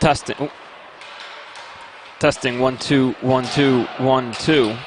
Testing. Oh. Testing. 1 2 1 2 1 2.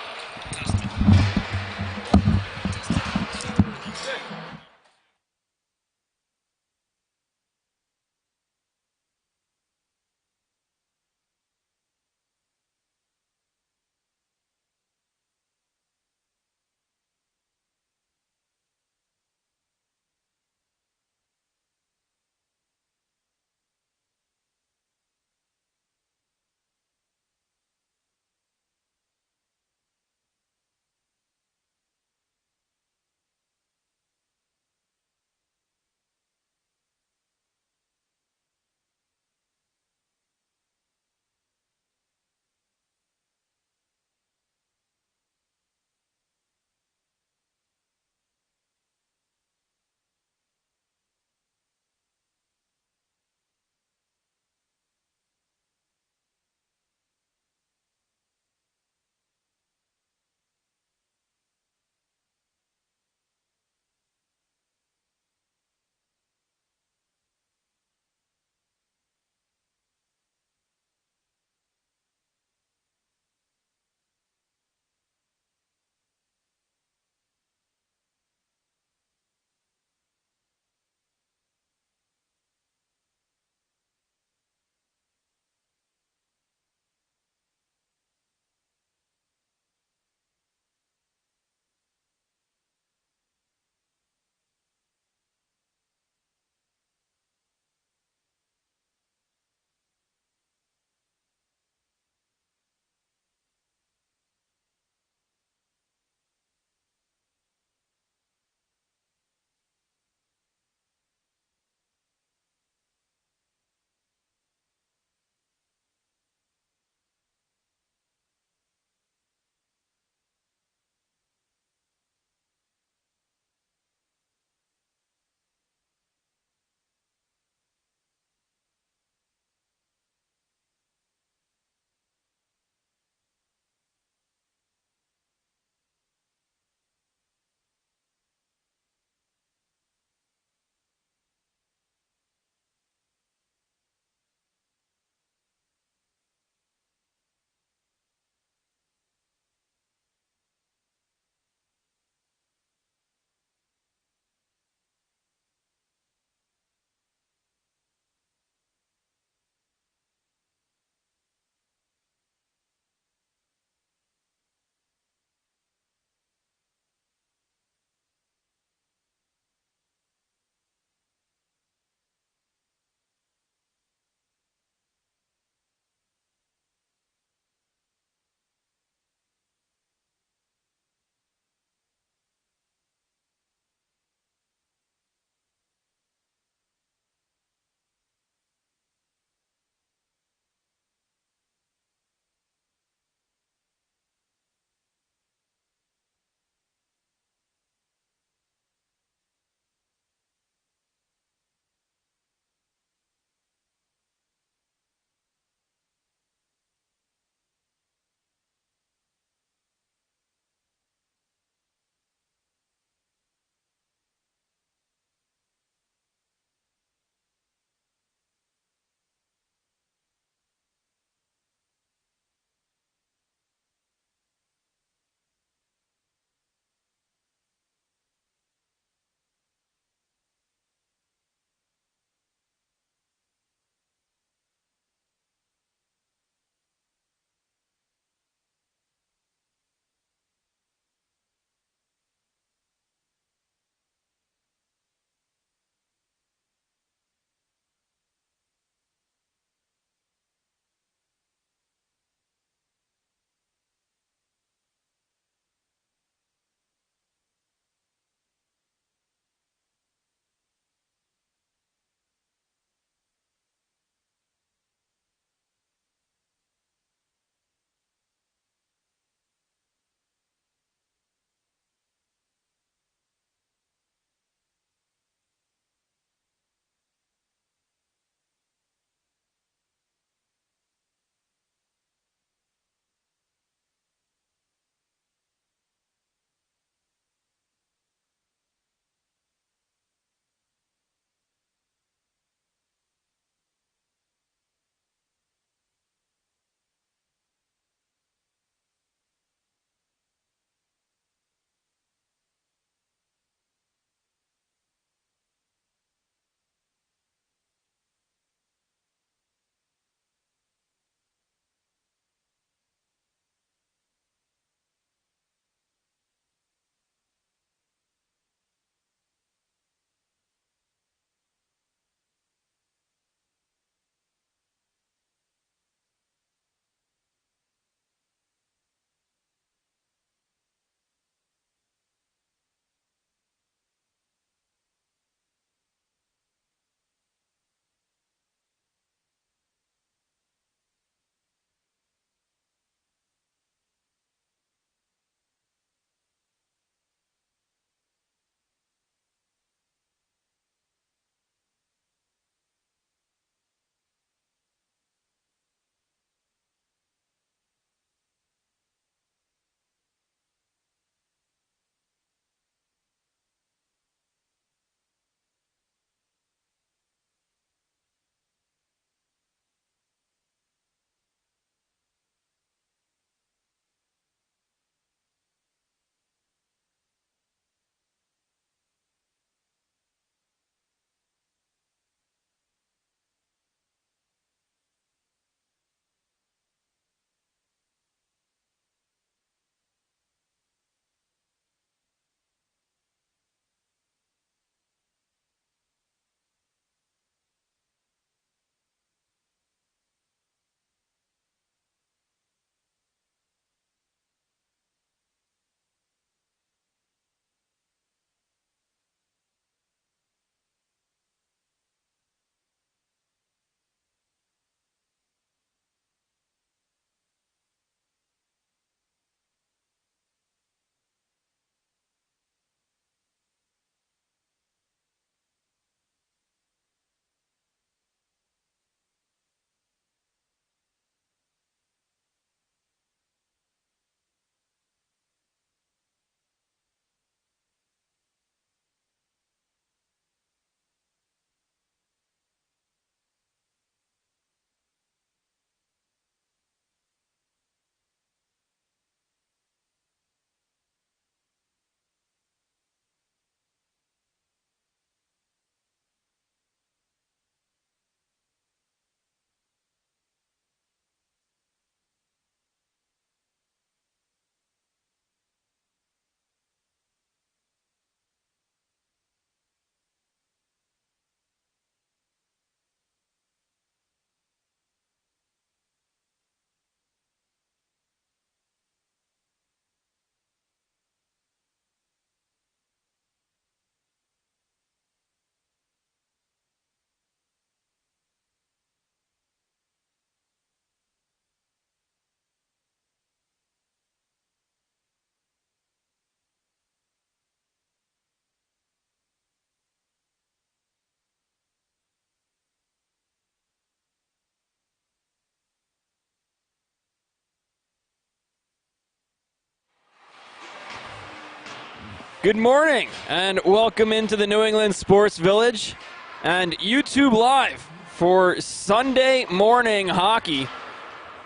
Good morning and welcome into the New England Sports Village and YouTube Live for Sunday morning hockey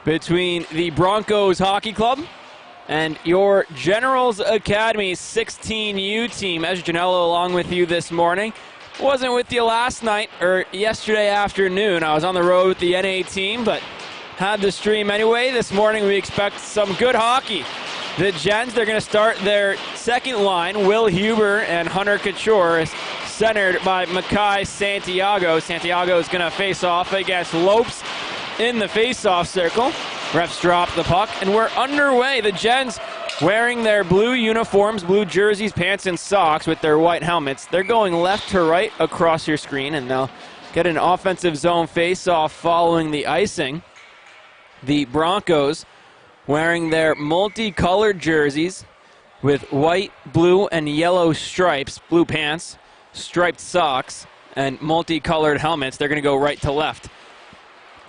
between the Broncos Hockey Club and your Generals Academy 16U team. Ezra Janello along with you this morning. Wasn't with you last night or yesterday afternoon. I was on the road with the NA team, but had the stream anyway. This morning we expect some good hockey. The Gens, they're going to start their second line. Will Huber and Hunter Couture, centered by Makai Santiago. Santiago is going to face off against Lopes in the face-off circle. Refs drop the puck, and we're underway. The Gens wearing their blue uniforms, blue jerseys, pants, and socks with their white helmets. They're going left to right across your screen, and they'll get an offensive zone face-off following the icing. The Broncos wearing their multicolored jerseys with white, blue, and yellow stripes, blue pants, striped socks, and multicolored helmets. They're going to go right to left.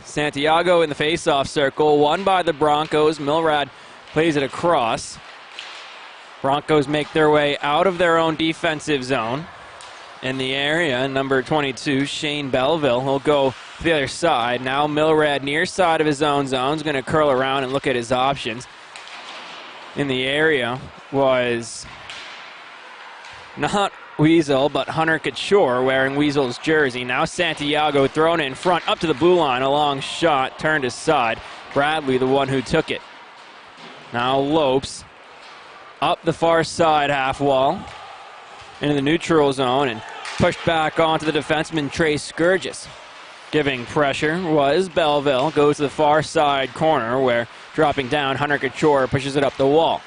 Santiago in the face-off circle, won by the Broncos. Milrad plays it across. Broncos make their way out of their own defensive zone. In the area, number 22, Shane Belleville, will go to the other side. Now Milrad near side of his own zone is going to curl around and look at his options. In the area was not Weasel, but Hunter Couture wearing Weasel's jersey. Now Santiago thrown in front, up to the blue line, a long shot, turned aside. Bradley, the one who took it. Now Lopes, up the far side half wall, into the neutral zone, and pushed back onto the defenseman Trey Sturgis. Giving pressure was Belleville, goes to the far side corner where, dropping down, Hunter Couture pushes it up the wall.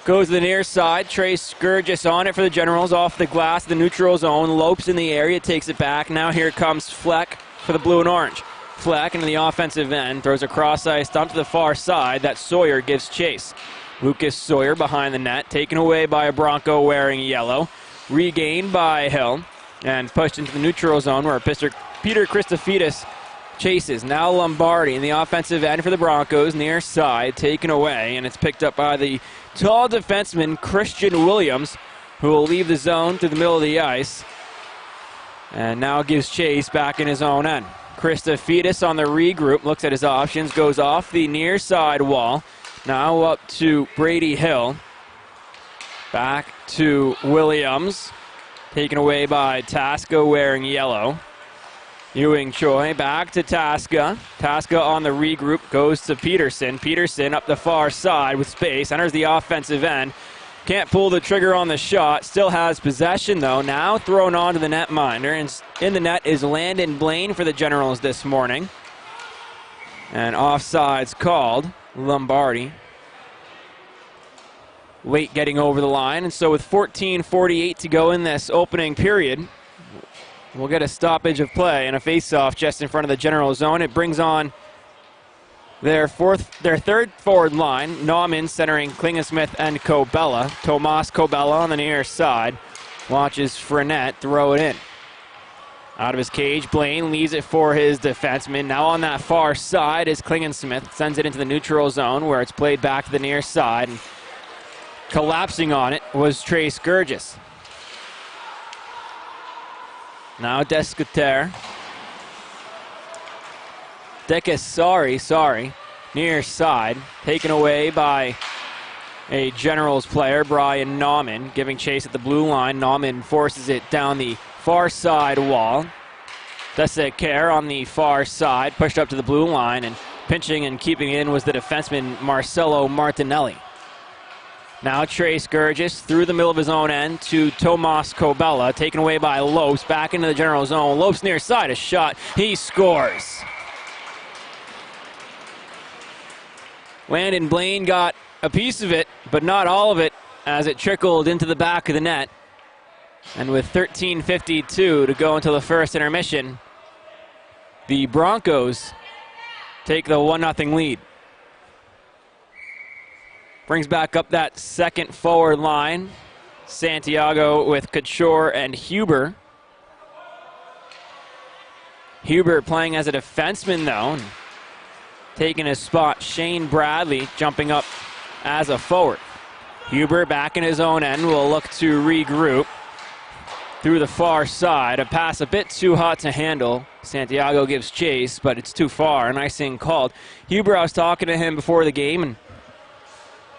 Goes to the near side, Trey Sturgis on it for the Generals, off the glass, the neutral zone. Lopes in the area, takes it back. Now here comes Fleck for the blue and orange. Fleck into the offensive end, throws a cross-ice dump to the far side. That Sawyer gives chase. Lucas Sawyer behind the net, taken away by a Bronco wearing yellow. Regained by Hill and pushed into the neutral zone where Peter Christofidis chases. Now Lombardi in the offensive end for the Broncos, near side, taken away, and it's picked up by the tall defenseman Christian Williams, who will leave the zone to the middle of the ice and now gives chase back in his own end. Christofidis on the regroup, looks at his options, goes off the near side wall, now up to Brady Hill. Back to Williams, taken away by Tasca wearing yellow. Ewing Choi back to Tasca. Tasca on the regroup, goes to Peterson. Peterson up the far side with space, enters the offensive end. Can't pull the trigger on the shot, still has possession though. Now thrown onto the netminder, and in the net is Landon Blaine for the Generals this morning. And offsides called, Lombardi late getting over the line, and so with 14:48 to go in this opening period, we'll get a stoppage of play and a face-off just in front of the General zone. It brings on their third forward line, Nauman centering Klingensmith and Cobella. Tomas Cobella on the near side, watches Frenette throw it in. Out of his cage, Blaine leaves it for his defenseman. Now on that far side is Klingensmith, sends it into the neutral zone where it's played back to the near side. And collapsing on it was Trey Sturgis. Now Descouter. Sorry, near side, taken away by a Generals player, Brian Nauman, giving chase at the blue line. Nauman forces it down the far side wall. Descouter on the far side, pushed up to the blue line, and pinching and keeping in was the defenseman Marcelo Martinelli. Now Trey Sturgis through the middle of his own end to Tomas Cobella, taken away by Lopes, back into the General zone. Lopes near side, a shot, he scores. Landon Blaine got a piece of it, but not all of it, as it trickled into the back of the net. And with 13:52 to go until the first intermission, the Broncos take the 1-0 lead. Brings back up that second forward line. Santiago with Couture and Huber. Huber playing as a defenseman though. Taking his spot, Shane Bradley jumping up as a forward. Huber back in his own end will look to regroup through the far side. A pass a bit too hot to handle. Santiago gives chase, but it's too far. An icing called. Huber, I was talking to him before the game and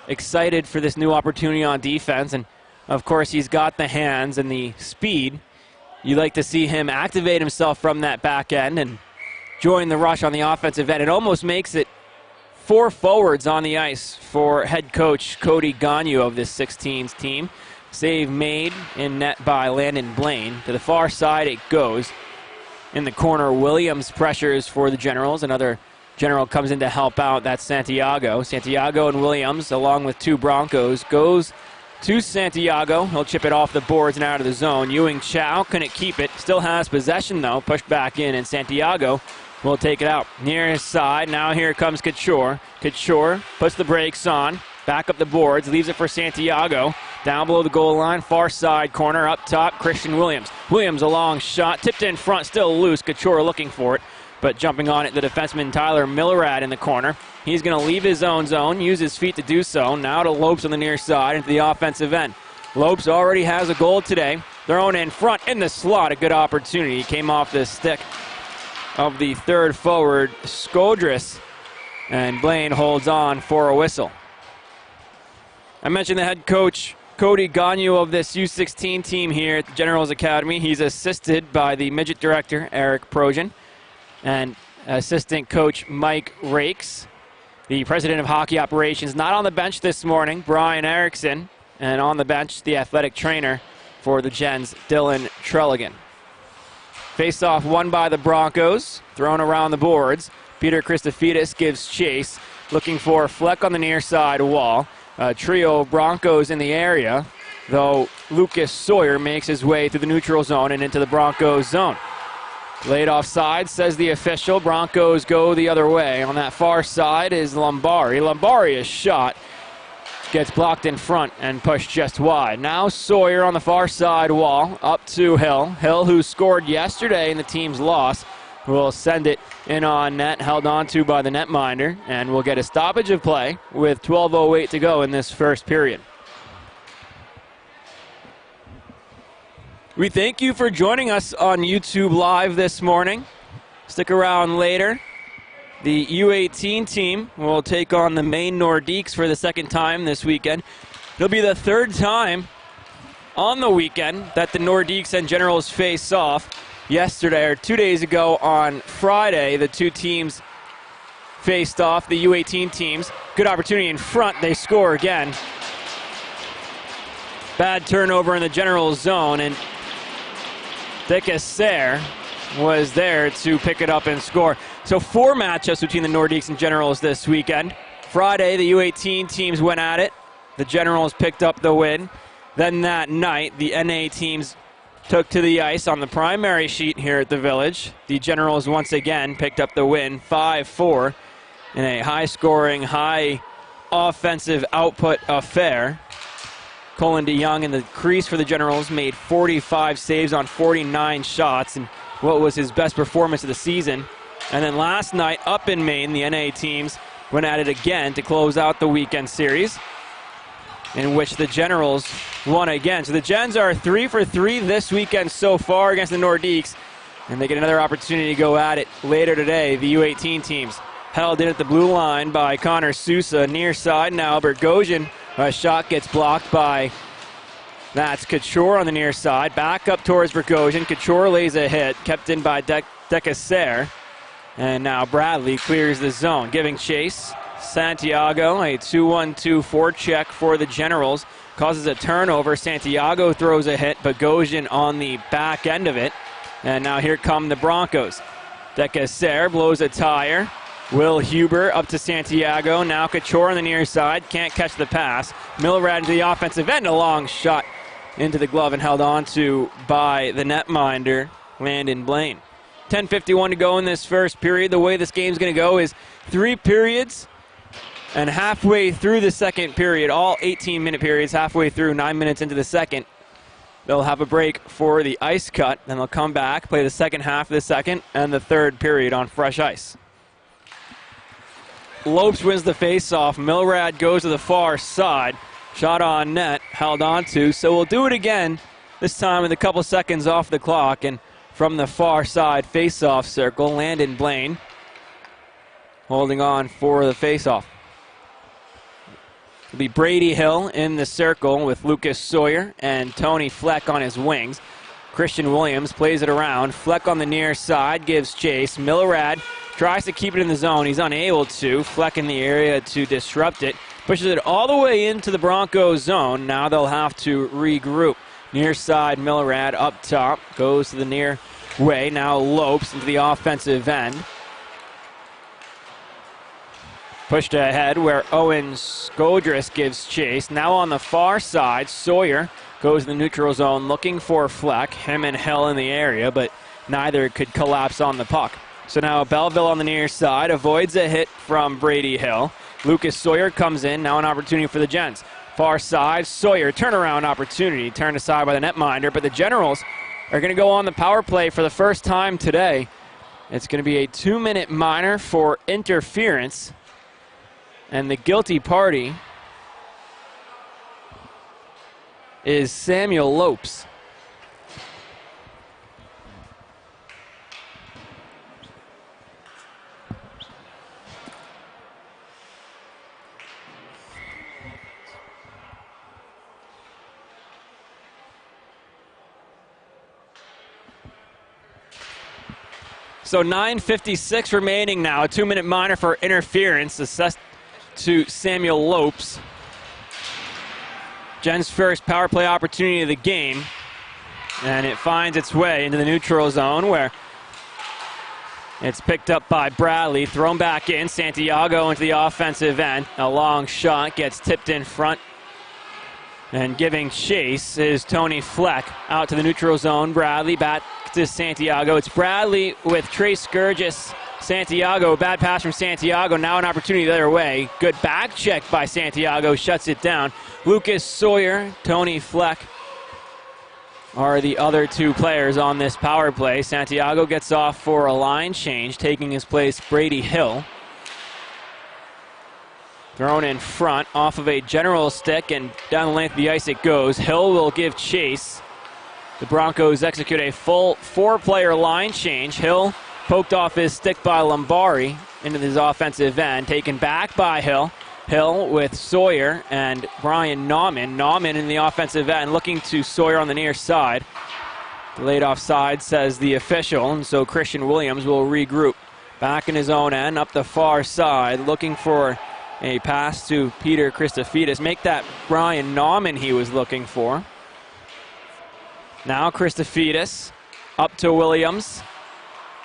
excited for this new opportunity on defense. And of course, he's got the hands and the speed. You like to see him activate himself from that back end and join the rush on the offensive end. It almost makes it 4 forwards on the ice for head coach Cody Gagnon of this 16s team. Save made in net by Landon Blaine. To the far side it goes. In the corner, Williams pressures for the Generals. Another General comes in to help out. That's Santiago. Santiago and Williams, along with 2 Broncos, goes to Santiago. He'll chip it off the boards and out of the zone. Ewing Chow couldn't keep it. Still has possession, though. Pushed back in, and Santiago will take it out. Near his side, now here comes Couture. Couture puts the brakes on. Back up the boards, leaves it for Santiago. Down below the goal line, far side corner, up top, Christian Williams. Williams, a long shot, tipped in front, still loose. Couture looking for it, but jumping on it, the defenseman Tyler Millerad in the corner. He's going to leave his own zone, use his feet to do so. Now to Lopes on the near side into the offensive end. Lopes already has a goal today. Thrown in front in the slot, a good opportunity. Came off the stick of the third forward, Skodris, and Blaine holds on for a whistle. I mentioned the head coach, Cody Gagnon of this U16 team here at the Generals Academy. He's assisted by the midget director, Eric Projan, and assistant coach Mike Rakes. The president of hockey operations not on the bench this morning, Brian Erickson, and on the bench, the athletic trainer for the Gens, Dylan Trelligan. Face-off won by the Broncos, thrown around the boards. Peter Christofidis gives chase, looking for Fleck on the near side wall. A trio of Broncos in the area, though Lucas Sawyer makes his way through the neutral zone and into the Broncos zone. Laid offside, says the official. Broncos go the other way. On that far side is Lombari. Lombari is shot. Gets blocked in front and pushed just wide. Now Sawyer on the far side wall, up to Hill. Hill, who scored yesterday in the team's loss, will send it in on net, held on to by the netminder, and will get a stoppage of play with 12:08 to go in this first period. We thank you for joining us on YouTube Live this morning. Stick around later. The U18 team will take on the Maine Nordiques for the second time this weekend. It'll be the third time on the weekend that the Nordiques and Generals face off. Yesterday, or 2 days ago on Friday, the two teams faced off, the U18 teams. Good opportunity in front, they score again. Bad turnover in the Generals zone, and Decasser was there to pick it up and score. So 4 matchups between the Nordiques and Generals this weekend. Friday, the U18 teams went at it. The Generals picked up the win. Then that night, the NA teams took to the ice on the primary sheet here at the Village. The Generals once again picked up the win, 5-4, in a high-scoring, high-offensive output affair. Colin DeYoung in the crease for the Generals made 45 saves on 49 shots, and what was his best performance of the season. And then last night, up in Maine, the NA teams went at it again to close out the weekend series, in which the Generals won again. So the Gens are 3 for 3 this weekend so far against the Nordiques, and they get another opportunity to go at it later today. The U18 teams held in at the blue line by Connor Sousa. Near side now, Bergosian. A shot gets blocked by, that's Couture on the near side. Back up towards Bergosian. Couture lays a hit, kept in by Decasser. And now Bradley clears the zone, giving chase. Santiago, a 2-1-2 forecheck for the Generals, causes a turnover. Santiago throws a hit, Bogosian on the back end of it. And now here come the Broncos. Decasser blows a tire. Will Huber up to Santiago. Now Couture on the near side. Can't catch the pass. Millerad into the offensive end. A long shot into the glove and held on to by the netminder, Landon Blaine. 10:51 to go in this first period. The way this game's going to go is 3 periods. And halfway through the second period, all 18-minute periods, halfway through, 9 minutes into the second, they'll have a break for the ice cut. Then they'll come back, play the second half of the second, and the third period on fresh ice. Lopes wins the faceoff. Milrad goes to the far side. Shot on net, held on to. So we'll do it again, this time with a couple seconds off the clock. And from the far side face-off circle, Landon Blaine holding on for the face-off. It'll be Brady Hill in the circle with Lucas Sawyer and Tony Fleck on his wings. Christian Williams plays it around. Fleck on the near side gives chase. Millerad tries to keep it in the zone. He's unable to. Fleck in the area to disrupt it. Pushes it all the way into the Broncos zone. Now they'll have to regroup. Near side, Millerad up top. Goes to the near way. Now lopes into the offensive end. Pushed ahead where Owen Skodris gives chase. Now on the far side, Sawyer goes to the neutral zone looking for Fleck. Him and Hill in the area, but neither could collapse on the puck. So now Belleville on the near side avoids a hit from Brady Hill. Lucas Sawyer comes in, now an opportunity for the Gens. Far side, Sawyer, turnaround opportunity, turned aside by the netminder, but the Generals are going to go on the power play for the first time today. It's going to be a 2-minute minor for interference, and the guilty party is Samuel Lopes. So 9:56 remaining now. A 2-minute minor for interference assessed to Samuel Lopes. Jen's first power play opportunity of the game. And it finds its way into the neutral zone where it's picked up by Bradley. Thrown back in. Santiago into the offensive end. A long shot gets tipped in front. And giving chase is Tony Fleck out to the neutral zone. Bradley back to Santiago. It's Bradley with Trace Sturgis. Santiago, bad pass from Santiago. Now an opportunity the other way. Good back check by Santiago. Shuts it down. Lucas Sawyer, Tony Fleck are the other two players on this power play. Santiago gets off for a line change. Taking his place, Brady Hill. Thrown in front off of a general stick, and down the length of the ice it goes. Hill will give chase. The Broncos execute a full 4-player line change. Hill poked off his stick by Lombari into his offensive end. Taken back by Hill. Hill with Sawyer and Brian Nauman. Nauman in the offensive end looking to Sawyer on the near side. Delayed offside, says the official, and so Christian Williams will regroup. Back in his own end, up the far side, looking for a pass to Peter Christofidis. Make that Brian Nauman he was looking for. Now Christofidis up to Williams.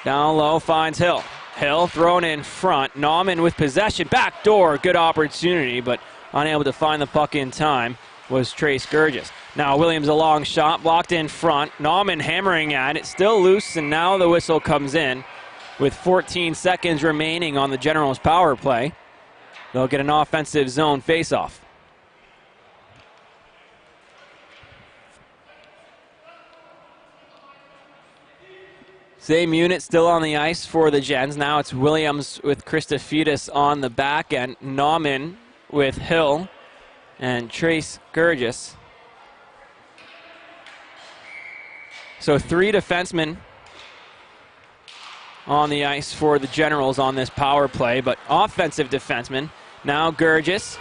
Down low finds Hill. Hill thrown in front. Nauman with possession. Back door. Good opportunity, but unable to find the puck in time was Trace Sturgis. Now Williams a long shot. Blocked in front. Nauman hammering at it. Still loose, and now the whistle comes in with 14 seconds remaining on the Generals' power play. They'll get an offensive zone faceoff. Same unit still on the ice for the Gens. Now it's Williams with Christofidis on the back end. Nauman with Hill and Trace Sturgis. So 3 defensemen on the ice for the Generals on this power play, but offensive defensemen. Now Gurgis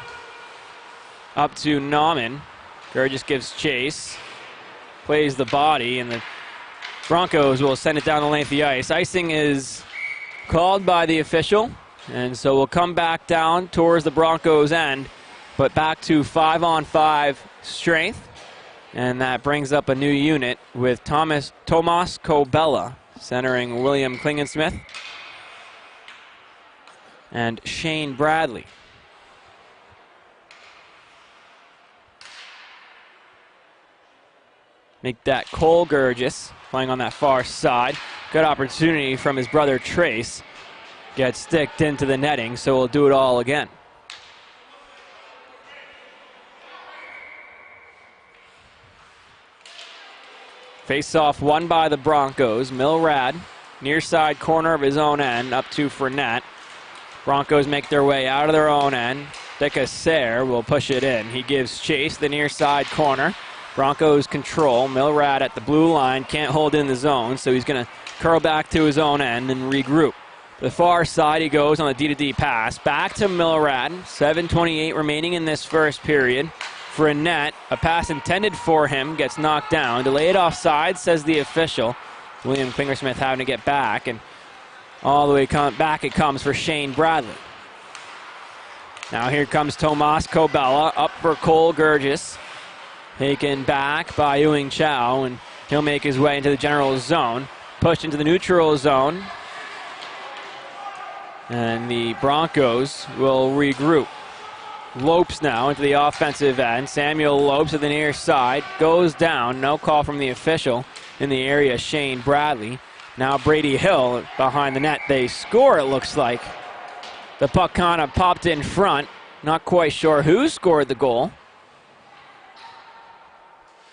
up to Nauman. Gurgis gives chase, plays the body, and the Broncos will send it down the length of the ice. Icing is called by the official, and so we'll come back down towards the Broncos' end, but back to 5-on-5 strength, and that brings up a new unit with Tomas Cobella centering William Klingensmith and Shane Bradley. Make that Cole Gurgis playing on that far side. Good opportunity from his brother Trace. Gets sticked into the netting, so we'll do it all again. Face-off won by the Broncos. Milrad, near side corner of his own end, up to Fournette. Broncos make their way out of their own end. Decaser will push it in. He gives chase the near side corner. Broncos control. Milrad at the blue line, can't hold in the zone, so he's going to curl back to his own end and regroup. The far side he goes on the D-to-D pass. Back to Milrad. 7:28 remaining in this first period. For a net, a pass intended for him gets knocked down. Delayed offside, says the official. William Fingersmith having to get back, and all the way back it comes for Shane Bradley. Now here comes Tomas Kobella up for Cole Gurgis. Taken back by Ewing Chow, and he'll make his way into the general zone. Pushed into the neutral zone. And the Broncos will regroup. Lopes now into the offensive end. Samuel Lopes at the near side. Goes down. No call from the official in the area. Shane Bradley. Now Brady Hill behind the net. They score, it looks like. The puck kind of popped in front. Not quite sure who scored the goal.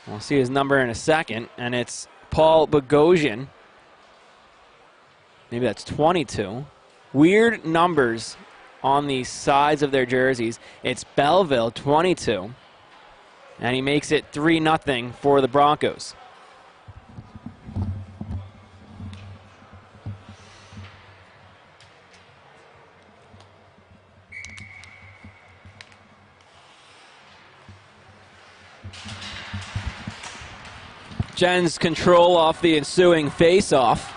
We'll see his number in a second. And it's Paul Bogosian. Maybe that's 22. Weird numbers on the sides of their jerseys. It's Belleville, 22. And he makes it 3-0 for the Broncos. Jens control off the ensuing face-off.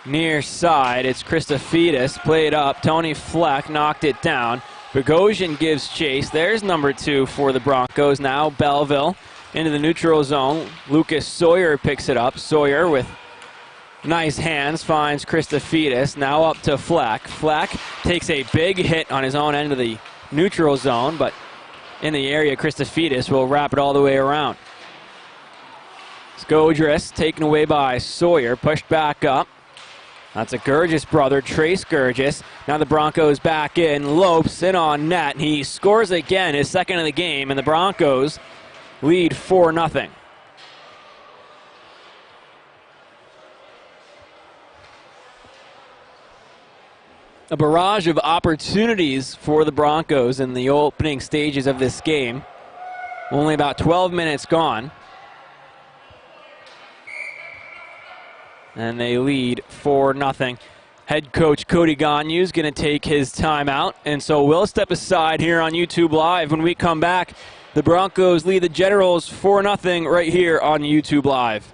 Near side, it's Christophetis, played up. Tony Fleck knocked it down. Bogosian gives chase. There's number 2 for the Broncos. Now Belleville into the neutral zone. Lucas Sawyer picks it up. Sawyer with nice hands finds Christophetis. Now up to Fleck. Fleck takes a big hit on his own end of the neutral zone, but in the area, Christophetis will wrap it all the way around. Skodris taken away by Sawyer, pushed back up. That's a Gurgis brother, Trace Gurgis. Now the Broncos back in. Lopes in on net. He scores again, his second of the game, and the Broncos lead 4-0. A barrage of opportunities for the Broncos in the opening stages of this game. Only about 12 minutes gone. And they lead 4-0. Head coach Cody Gagne is going to take his time out. And so we'll step aside here on YouTube Live. When we come back, the Broncos lead the Generals 4-0 right here on YouTube Live.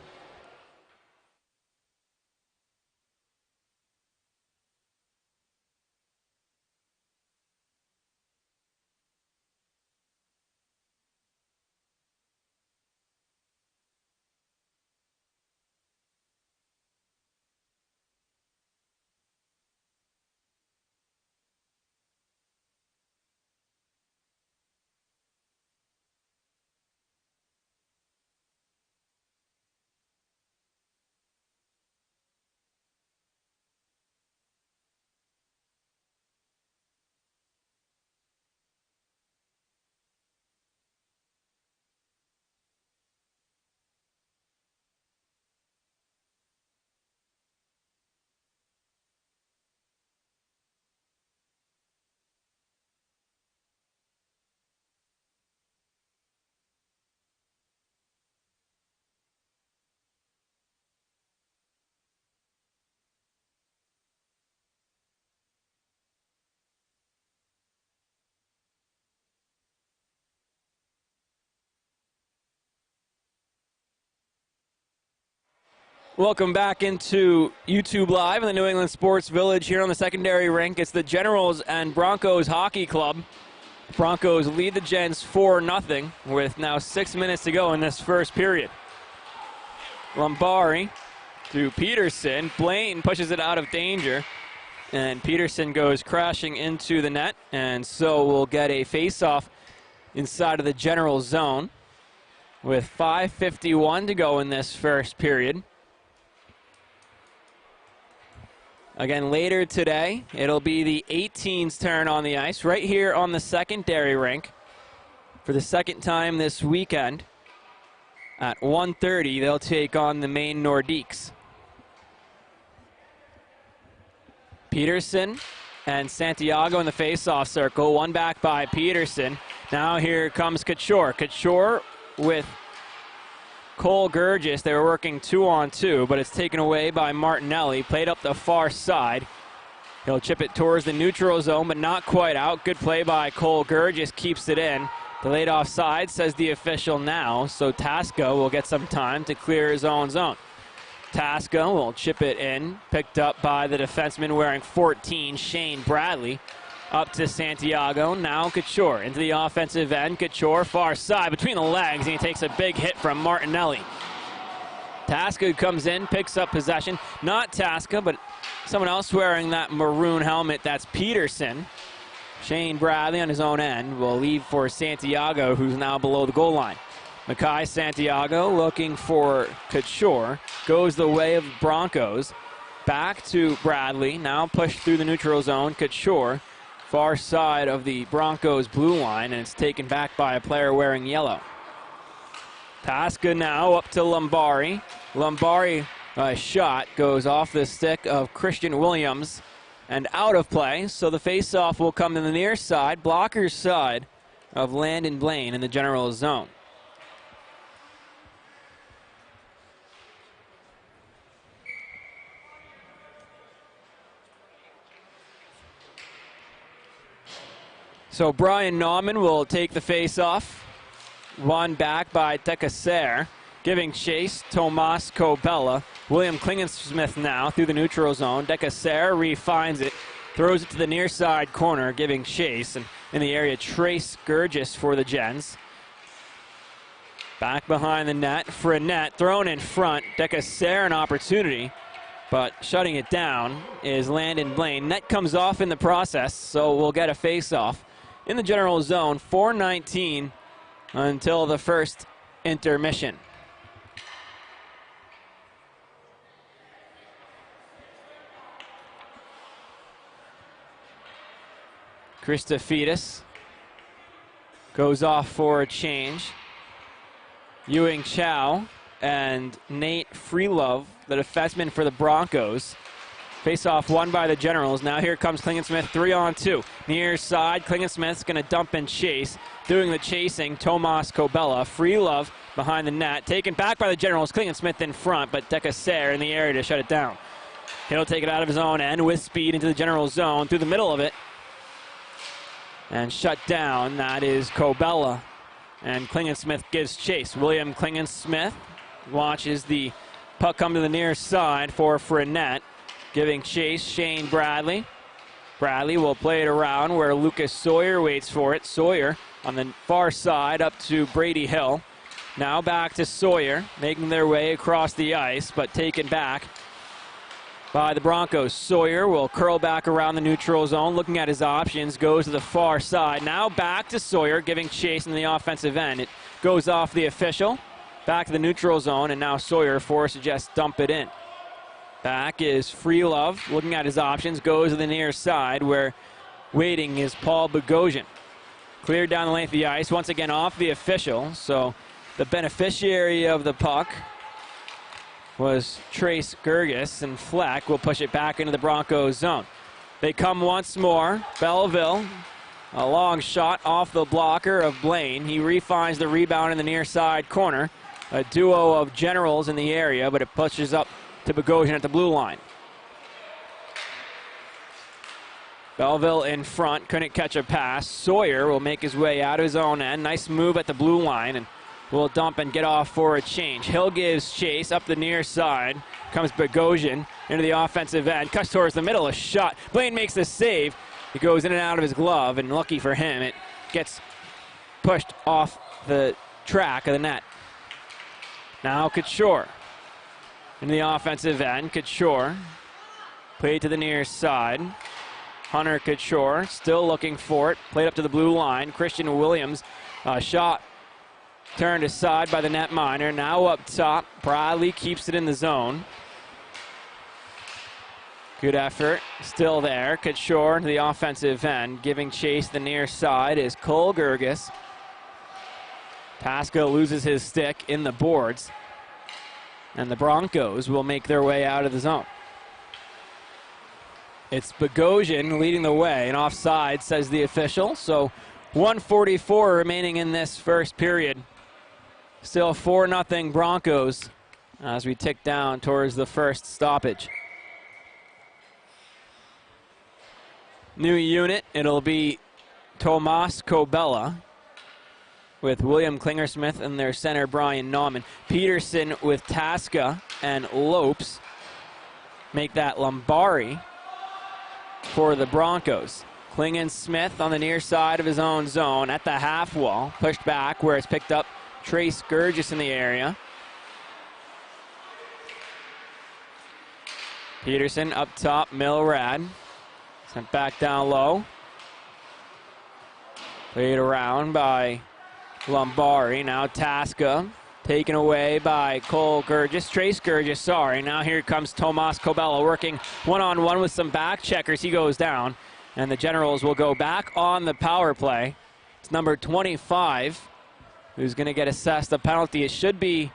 Welcome back into YouTube Live in the New England Sports Village here on the secondary rink. It's the Generals and Broncos Hockey Club. Broncos lead the Gens 4-0 with now 6 minutes to go in this first period. Lombari to Peterson. Blaine pushes it out of danger. And Peterson goes crashing into the net. And so we'll get a face-off inside of the General zone with 5:51 to go in this first period. Again, later today, it'll be the 18's turn on the ice right here on the secondary rink for the second time this weekend. At 1:30, they'll take on the Maine Nordiques. Peterson and Santiago in the face-off circle. One back by Peterson. Now here comes Couture. Couture with Cole Gurgis. They were working 2-on-2, but it's taken away by Martinelli. Played up the far side. He'll chip it towards the neutral zone, but not quite out. Good play by Cole Gurgis, keeps it in. Delayed offside, says the official now, so Tasca will get some time to clear his own zone. Tasca will chip it in, picked up by the defenseman wearing 14, Shane Bradley. Up to Santiago, now Couture into the offensive end. Couture far side between the legs, and he takes a big hit from Martinelli. Tasca comes in, picks up possession. Not Tasca, but someone else wearing that maroon helmet. That's Peterson. Shane Bradley on his own end will leave for Santiago, who's now below the goal line. Mackay Santiago looking for Couture. Goes the way of Broncos. Back to Bradley. Now pushed through the neutral zone. Couture, far side of the Broncos blue line, and it's taken back by a player wearing yellow. Tasca now up to Lombari. Lombari, shot goes off the stick of Christian Williams and out of play, so the face-off will come to the near side, blocker's side of Landon Blaine in the general zone. So Brian Nauman will take the face-off. Won back by Tekaser. Giving chase, Tomas Cobella. William Klingensmith now through the neutral zone. Tekaser refines it, throws it to the near side corner, giving chase. And in the area, Trace Gurgis for the Gens. Back behind the net, Frenette thrown in front. Tekaser an opportunity, but shutting it down is Landon Blaine. Net comes off in the process, so we'll get a face-off in the general zone. 4:19 until the first intermission. Christophitis goes off for a change. Ewing Chow and Nate Freelove, the defenseman for the Broncos. Face-off won by the Generals. Now here comes Klingensmith, 3-on-2. Near side, Klingensmith's going to dump and chase. Doing the chasing, Tomas Cobella. Freelove behind the net. Taken back by the Generals. Klingensmith in front, but Tekaser in the area to shut it down. He'll take it out of his own end with speed into the general zone through the middle of it. And shut down, that is Cobella. And Klingensmith gives chase. William Klingensmith watches the puck come to the near side for Frenette. Giving chase, Shane Bradley. Bradley will play it around where Lucas Sawyer waits for it. Sawyer on the far side up to Brady Hill. Now back to Sawyer, making their way across the ice, but taken back by the Broncos. Sawyer will curl back around the neutral zone, looking at his options, goes to the far side. Now back to Sawyer, giving chase in the offensive end. It goes off the official, back to the neutral zone, and now Sawyer forced to just dump it in. Back is Freelove, looking at his options, goes to the near side, where waiting is Paul Bogosian. Cleared down the length of the ice, once again off the official, so the beneficiary of the puck was Trace Gurgis, and Fleck will push it back into the Broncos zone. They come once more. Belleville, a long shot off the blocker of Blaine. He refines the rebound in the near side corner. A duo of Generals in the area, but it pushes up to Bogosian at the blue line. Belleville in front, couldn't catch a pass. Sawyer will make his way out of his own end. Nice move at the blue line, and will dump and get off for a change. Hill gives chase up the near side. Comes Bogosian into the offensive end. Cuts towards the middle, a shot. Blaine makes the save. He goes in and out of his glove, and lucky for him, it gets pushed off the track of the net. Now Couture into the offensive end. Couture played to the near side. Hunter Couture still looking for it. Played up to the blue line. Christian Williams, shot turned aside by the netminder. Now up top, Bradley keeps it in the zone. Good effort, still there. Couture into the offensive end. Giving chase the near side is Cole Gurgis. Tasca loses his stick in the boards. And the Broncos will make their way out of the zone. It's Bogosian leading the way, and offside, says the official. So 1:44 remaining in this first period. Still 4-0 Broncos as we tick down towards the first stoppage. New unit, it'll be Tomas Cobella with William Klingersmith and their center Brian Nauman. Peterson with Tasca and Lopes make that Lombari for the Broncos. Klingensmith on the near side of his own zone at the half wall, pushed back where it's picked up Trace Gurgis in the area. Peterson up top, Milrad. Sent back down low. Played around by Lombari. Now Tasca taken away by Cole Gurgis. Trace Gurgis, sorry. Now here comes Tomas Cobella working one-on-one with some back checkers. He goes down. And the Generals will go back on the power play. It's number 25 who's going to get assessed a penalty. It should be,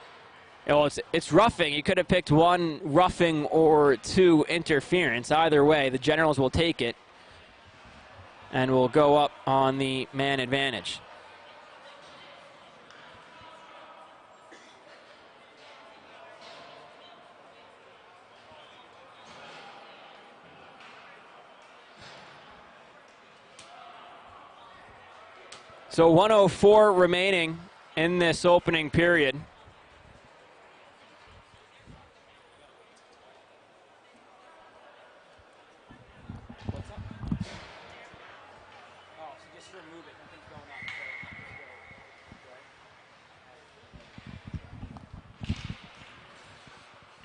well, it's roughing. You could have picked one roughing or two interference. Either way, the Generals will take it and will go up on the man advantage. So 1:04 remaining in this opening period. What's up? Oh, so just remove it. Nothing's going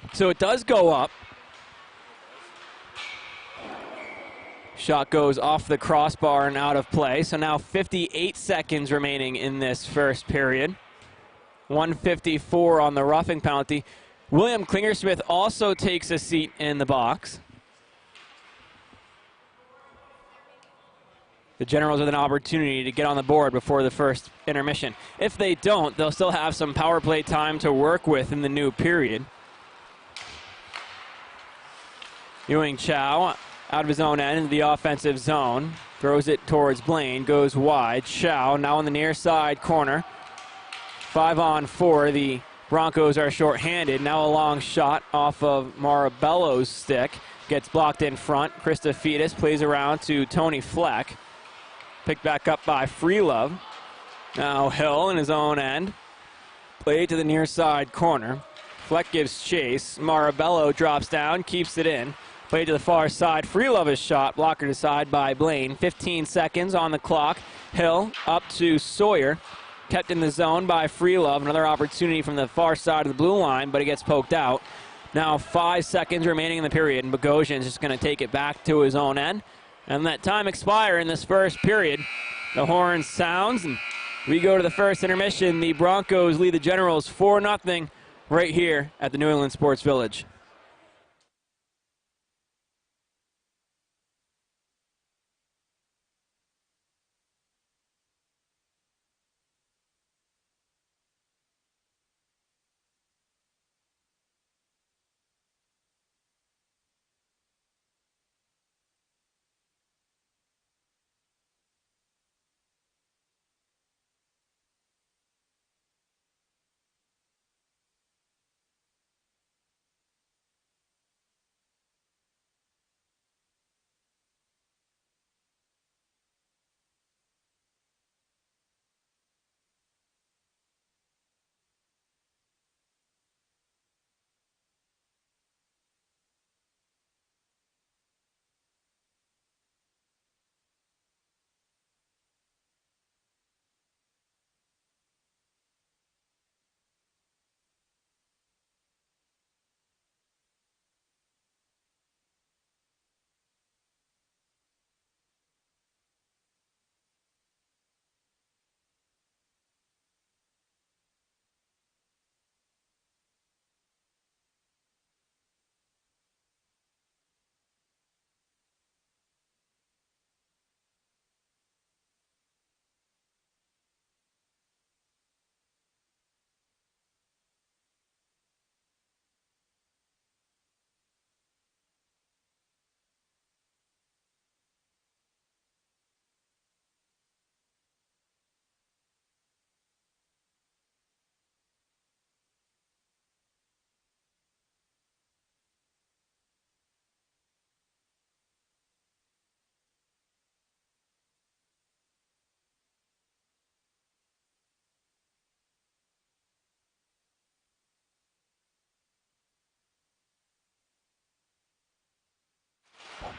on. So it does go up. Shot goes off the crossbar and out of play. So now 58 seconds remaining in this first period. 1:54 on the roughing penalty. William Klingersmith also takes a seat in the box. The Generals with an opportunity to get on the board before the first intermission. If they don't, they'll still have some power play time to work with in the new period. Ewing Chow out of his own end into the offensive zone. Throws it towards Blaine, goes wide. Chow now on the near side corner. 5-on-4, the Broncos are short-handed. Now a long shot off of Marabello's stick. Gets blocked in front. Christophetis plays around to Tony Fleck. Picked back up by Freelove. Now Hill in his own end. Played to the near side corner. Fleck gives chase. Marabello drops down, keeps it in. Played to the far side. Freelove is shot. Blocker to side by Blaine. 15 seconds on the clock. Hill up to Sawyer. Kept in the zone by Freelove. Another opportunity from the far side of the blue line, but it gets poked out. Now 5 seconds remaining in the period, and Bogosian's just going to take it back to his own end. And let time expire in this first period. The horn sounds, and we go to the first intermission. The Broncos lead the Generals 4-0 right here at the New England Sports Village.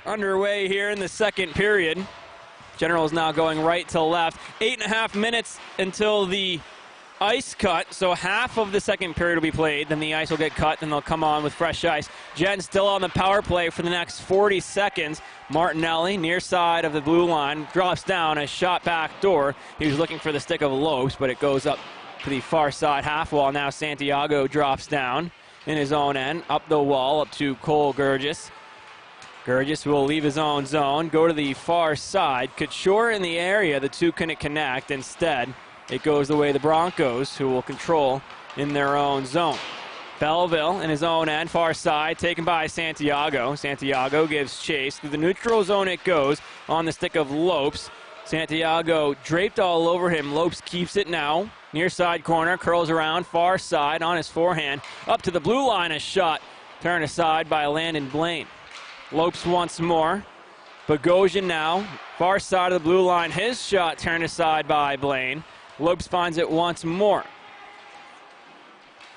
underway here in the second period. Generals now going right to left. 8.5 minutes until the ice cut, so half of the second period will be played. Then the ice will get cut, then they'll come on with fresh ice. Jen still on the power play for the next 40 seconds. Martinelli, near side of the blue line, drops down a shot back door. He was looking for the stick of Lopes, but it goes up to the far side half wall. Now Santiago drops down in his own end, up the wall, up to Cole Gurgis. Gurgis will leave his own zone, go to the far side. Couture in the area, the two couldn't connect. Instead, it goes the way of the Broncos, who will control in their own zone. Belleville in his own end, far side, taken by Santiago. Santiago gives chase. Through the neutral zone it goes on the stick of Lopes. Santiago draped all over him. Lopes keeps it now. Near side corner, curls around, far side on his forehand. Up to the blue line, a shot. Turned aside by Landon Blaine. Lopes once more. Bogosian now, far side of the blue line. His shot turned aside by Blaine. Lopes finds it once more.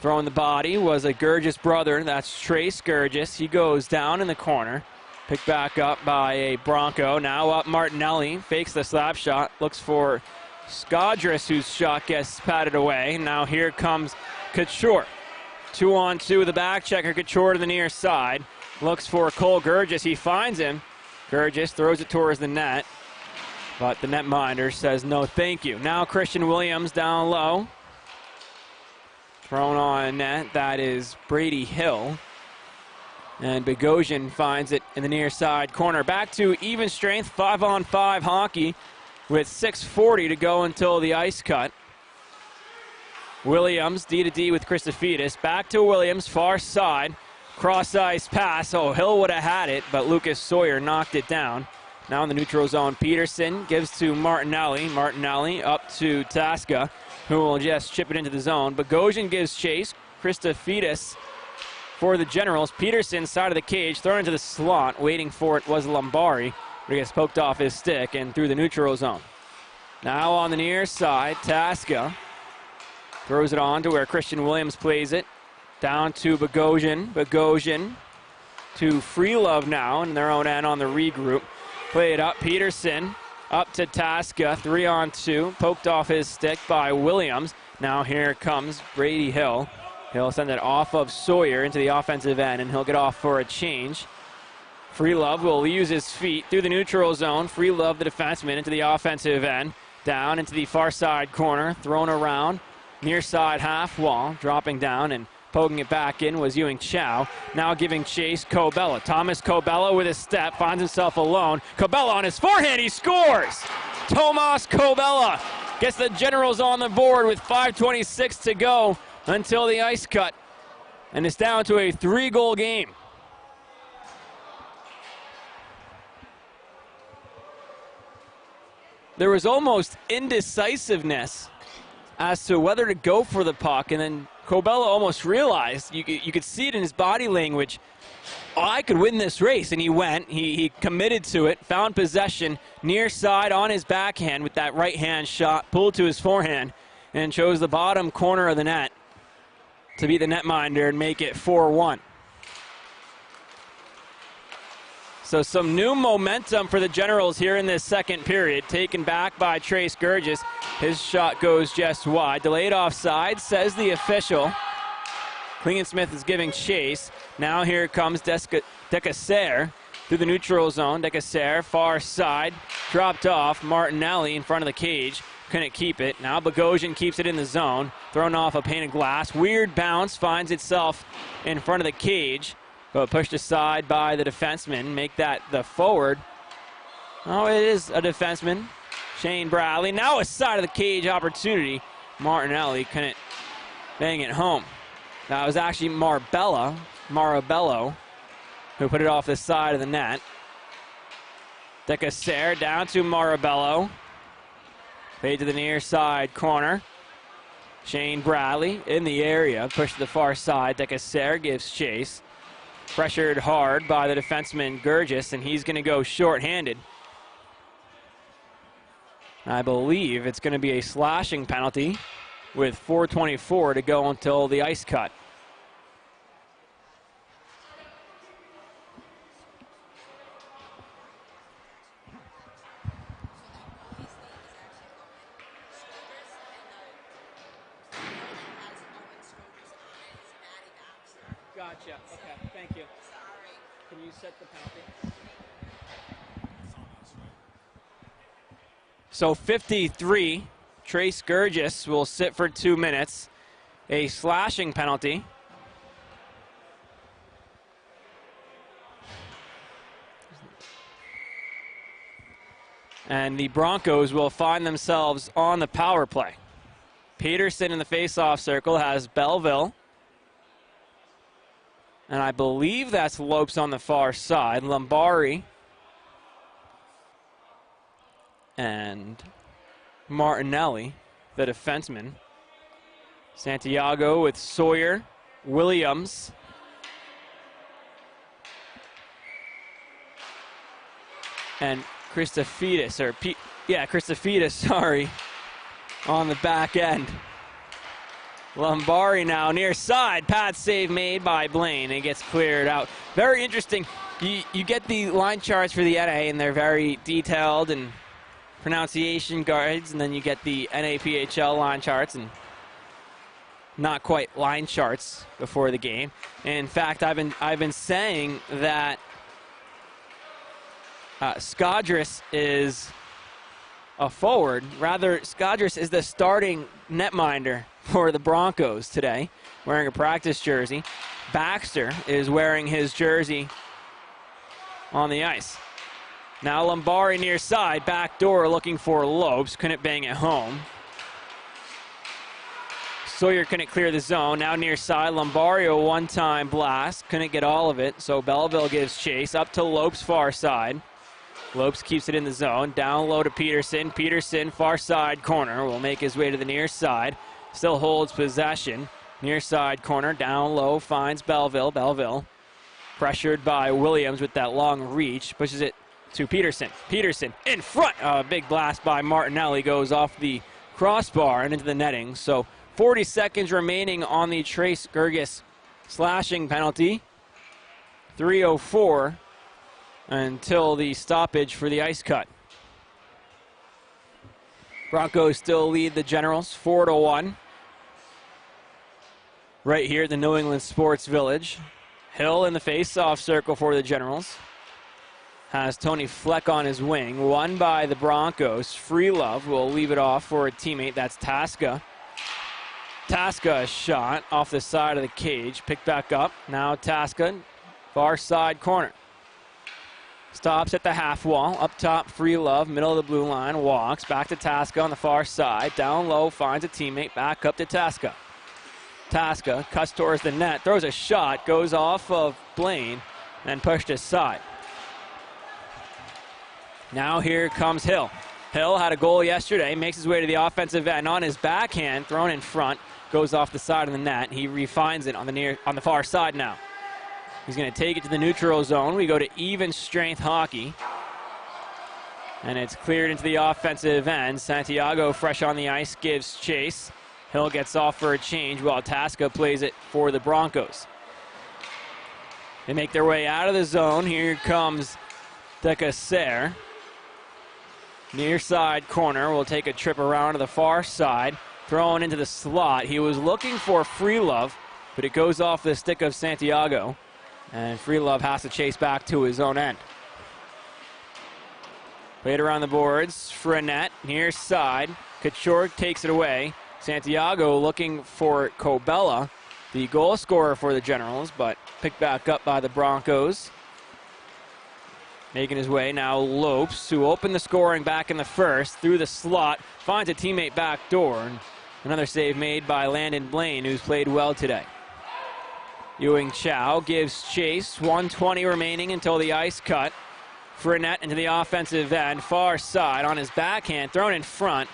Throwing the body was a Gurgis brother. That's Trace Gurgis. He goes down in the corner. Picked back up by a Bronco. Now up Martinelli. Fakes the slap shot. Looks for Skadris, whose shot gets patted away. Now here comes Couture. 2-on-2 with the back checker. Couture to the near side. Looks for Cole Gurgis. He finds him. Gurgis throws it towards the net. But the netminder says no thank you. Now Christian Williams down low. Thrown on net. That is Brady Hill. And Bogosian finds it in the near side corner. Back to even strength, 5-on-5 hockey with 6:40 to go until the ice cut. Williams, D-to-D with Christopidis. Back to Williams, far side. Cross ice pass. Oh, Hill would have had it, but Lucas Sawyer knocked it down. Now in the neutral zone, Peterson gives to Martinelli. Martinelli up to Tasca, who will just chip it into the zone. Bogosian gives chase. Christopidis for the Generals. Peterson, side of the cage, thrown into the slot. Waiting for it was Lombari, but he gets poked off his stick and through the neutral zone. Now on the near side, Tasca throws it on to where Christian Williams plays it. Down to Bogosian. Bogosian to Freelove now in their own end on the regroup. Play it up. Peterson up to Tasca. 3-on-2. Poked off his stick by Williams. Now here comes Brady Hill. He'll send it off of Sawyer into the offensive end, and he'll get off for a change. Freelove will use his feet through the neutral zone. Freelove, the defenseman, into the offensive end. Down into the far side corner. Thrown around. Near side half wall. Dropping down and poking it back in was Ewing Chow. Now giving chase, Cobella. Thomas Cobella with his step, finds himself alone. Cobella on his forehand, he scores! Tomas Cobella gets the Generals on the board with 5:26 to go until the ice cut. And it's down to a 3-goal game. There was almost indecisiveness as to whether to go for the puck, and then Cobella almost realized, you could see it in his body language, oh, I could win this race, and he went. He committed to it, found possession near side on his backhand with that right-hand shot, pulled to his forehand, and chose the bottom corner of the net to be the netminder and make it 4-1. So some new momentum for the Generals here in this second period, taken back by Trace Gurgis. His shot goes just wide. Delayed offside, says the official. Klingensmith is giving chase. Now here comes Decassere through the neutral zone. Decassere, far side, dropped off. Martinelli in front of the cage, couldn't keep it. Now Bogosian keeps it in the zone. Thrown off a pane of glass. Weird bounce, finds itself in front of the cage, but pushed aside by the defenseman. Make that the forward. Oh, it is a defenseman. Shane Bradley. Now a side of the cage opportunity. Martinelli couldn't bang it home. That was actually Marabello, who put it off the side of the net. Decassere down to Marabello. Fade to the near side corner. Shane Bradley in the area. Pushed to the far side. Decassere gives chase. Pressured hard by the defenseman Gurgis, and he's going to go shorthanded. I believe it's going to be a slashing penalty with 4:24 to go until the ice cut. Gotcha. Okay, thank you. Can you set the penalty? So 53, Trace Gurgis will sit for 2 minutes. A slashing penalty. And the Broncos will find themselves on the power play. Peterson in the face-off circle has Belleville. And I believe that's Lopes on the far side. Lombari and Martinelli, the defenseman. Santiago with Sawyer, Williams. And Christophides, Christophides, sorry, on the back end. Lombari now near side. Pad save made by Blaine. It gets cleared out. Very interesting. You get the line charts for the NA, and they're very detailed and pronunciation guides, and then you get the NAPHL line charts and not quite line charts before the game. In fact, I've been saying that Skadris is a forward. Rather, Skadris is the starting netminder for the Broncos today, wearing a practice jersey. Baxter is wearing his jersey on the ice. Now Lombari near side, back door looking for Lopes. Couldn't bang it home. Sawyer couldn't clear the zone. Now near side, Lombari a one-time blast. Couldn't get all of it, so Belleville gives chase up to Lopes far side. Lopes keeps it in the zone. Down low to Peterson. Peterson, far side corner, will make his way to the near side. Still holds possession. Near side corner, down low, finds Belleville. Belleville pressured by Williams with that long reach. Pushes it to Peterson. Peterson in front. A big blast by Martinelli goes off the crossbar and into the netting. So 40 seconds remaining on the Trace Gurgis slashing penalty. 3:04 until the stoppage for the ice cut. Broncos still lead the Generals 4-1. Right here at the New England Sports Village. Hill in the face-off circle for the Generals. Has Tony Fleck on his wing. Won by the Broncos. Freelove will leave it off for a teammate. That's Tasca. Tasca a shot off the side of the cage. Picked back up. Now Tasca, far side corner. Stops at the half wall. Up top, Freelove, middle of the blue line. Walks back to Tasca on the far side. Down low, finds a teammate. Back up to Tasca. Tasca cuts towards the net. Throws a shot. Goes off of Blaine. And pushed aside. Now here comes Hill. Hill had a goal yesterday. Makes his way to the offensive end. On his backhand, thrown in front. Goes off the side of the net. He refines it on the far side now. He's going to take it to the neutral zone. We go to even strength hockey. And it's cleared into the offensive end. Santiago, fresh on the ice, gives chase. Hill gets off for a change while Tasca plays it for the Broncos. They make their way out of the zone. Here comes Decaser. Near side corner. Will take a trip around to the far side. Thrown into the slot. He was looking for Freelove, but it goes off the stick of Santiago. And Freelove has to chase back to his own end. Played around the boards. Frenette near side. Couture takes it away. Santiago looking for Cobella, the goal scorer for the Generals, but picked back up by the Broncos. Making his way now Lopes, who opened the scoring back in the first, through the slot, finds a teammate back door. And another save made by Landon Blaine, who's played well today. Ewing Chow gives chase. 1:20 remaining until the ice cut. Frenette into the offensive end, far side on his backhand, thrown in front.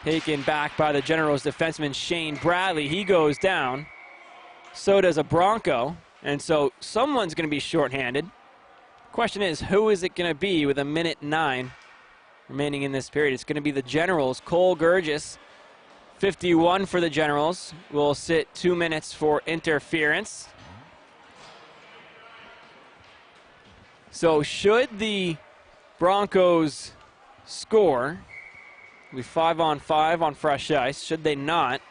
Taken back by the Generals defenseman Shane Bradley. He goes down. So does a Bronco. And so someone's going to be shorthanded. Question is, who is it going to be with 1:09 remaining in this period? It's going to be the Generals. Cole Gurgis, 51 for the Generals, will sit 2 minutes for interference. So should the Broncos score, it'll be 5-on-5 on fresh ice. Should they not,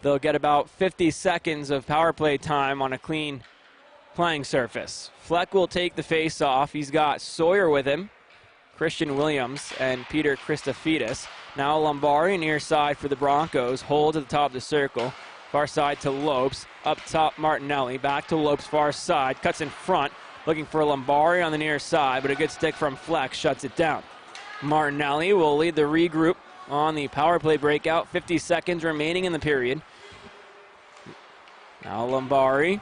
they'll get about 50 seconds of power play time on a clean playing surface. Fleck will take the face-off. He's got Sawyer with him, Christian Williams, and Peter Christofidis. Now Lombari near side for the Broncos. Hold to the top of the circle. Far side to Lopes. Up top, Martinelli. Back to Lopes, far side. Cuts in front. Looking for Lombari on the near side, but a good stick from Fleck shuts it down. Martinelli will lead the regroup on the power play breakout. 50 seconds remaining in the period. Now Lombari.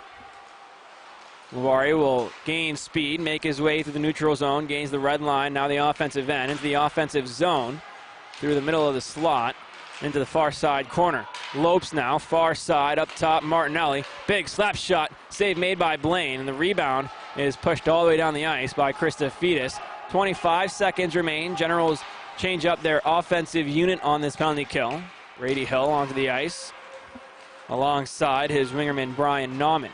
Lombari will gain speed, make his way through the neutral zone, gains the red line, now the offensive end, into the offensive zone, through the middle of the slot, into the far side corner. Lopes now, far side, up top, Martinelli. Big slap shot, save made by Blaine, and the rebound is pushed all the way down the ice by Christofidis. 25 seconds remain. Generals change up their offensive unit on this penalty kill. Brady Hill onto the ice, alongside his wingerman Brian Nauman.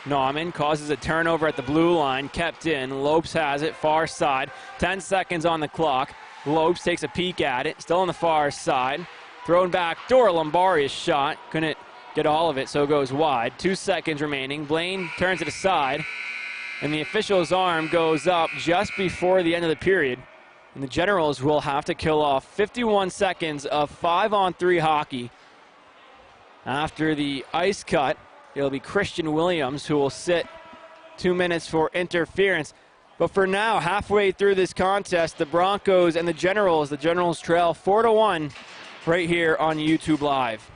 Nauman causes a turnover at the blue line, kept in. Lopes has it, far side. 10 seconds on the clock. Lopes takes a peek at it, still on the far side. Thrown back door, Lombari's shot. Couldn't get all of it, so goes wide. 2 seconds remaining. Blaine turns it aside, and the official's arm goes up just before the end of the period. And the Generals will have to kill off 51 seconds of 5-on-3 hockey. After the ice cut, it'll be Christian Williams who will sit 2 minutes for interference. But for now, halfway through this contest, the Broncos and the Generals trail 4-1 right here on YouTube Live.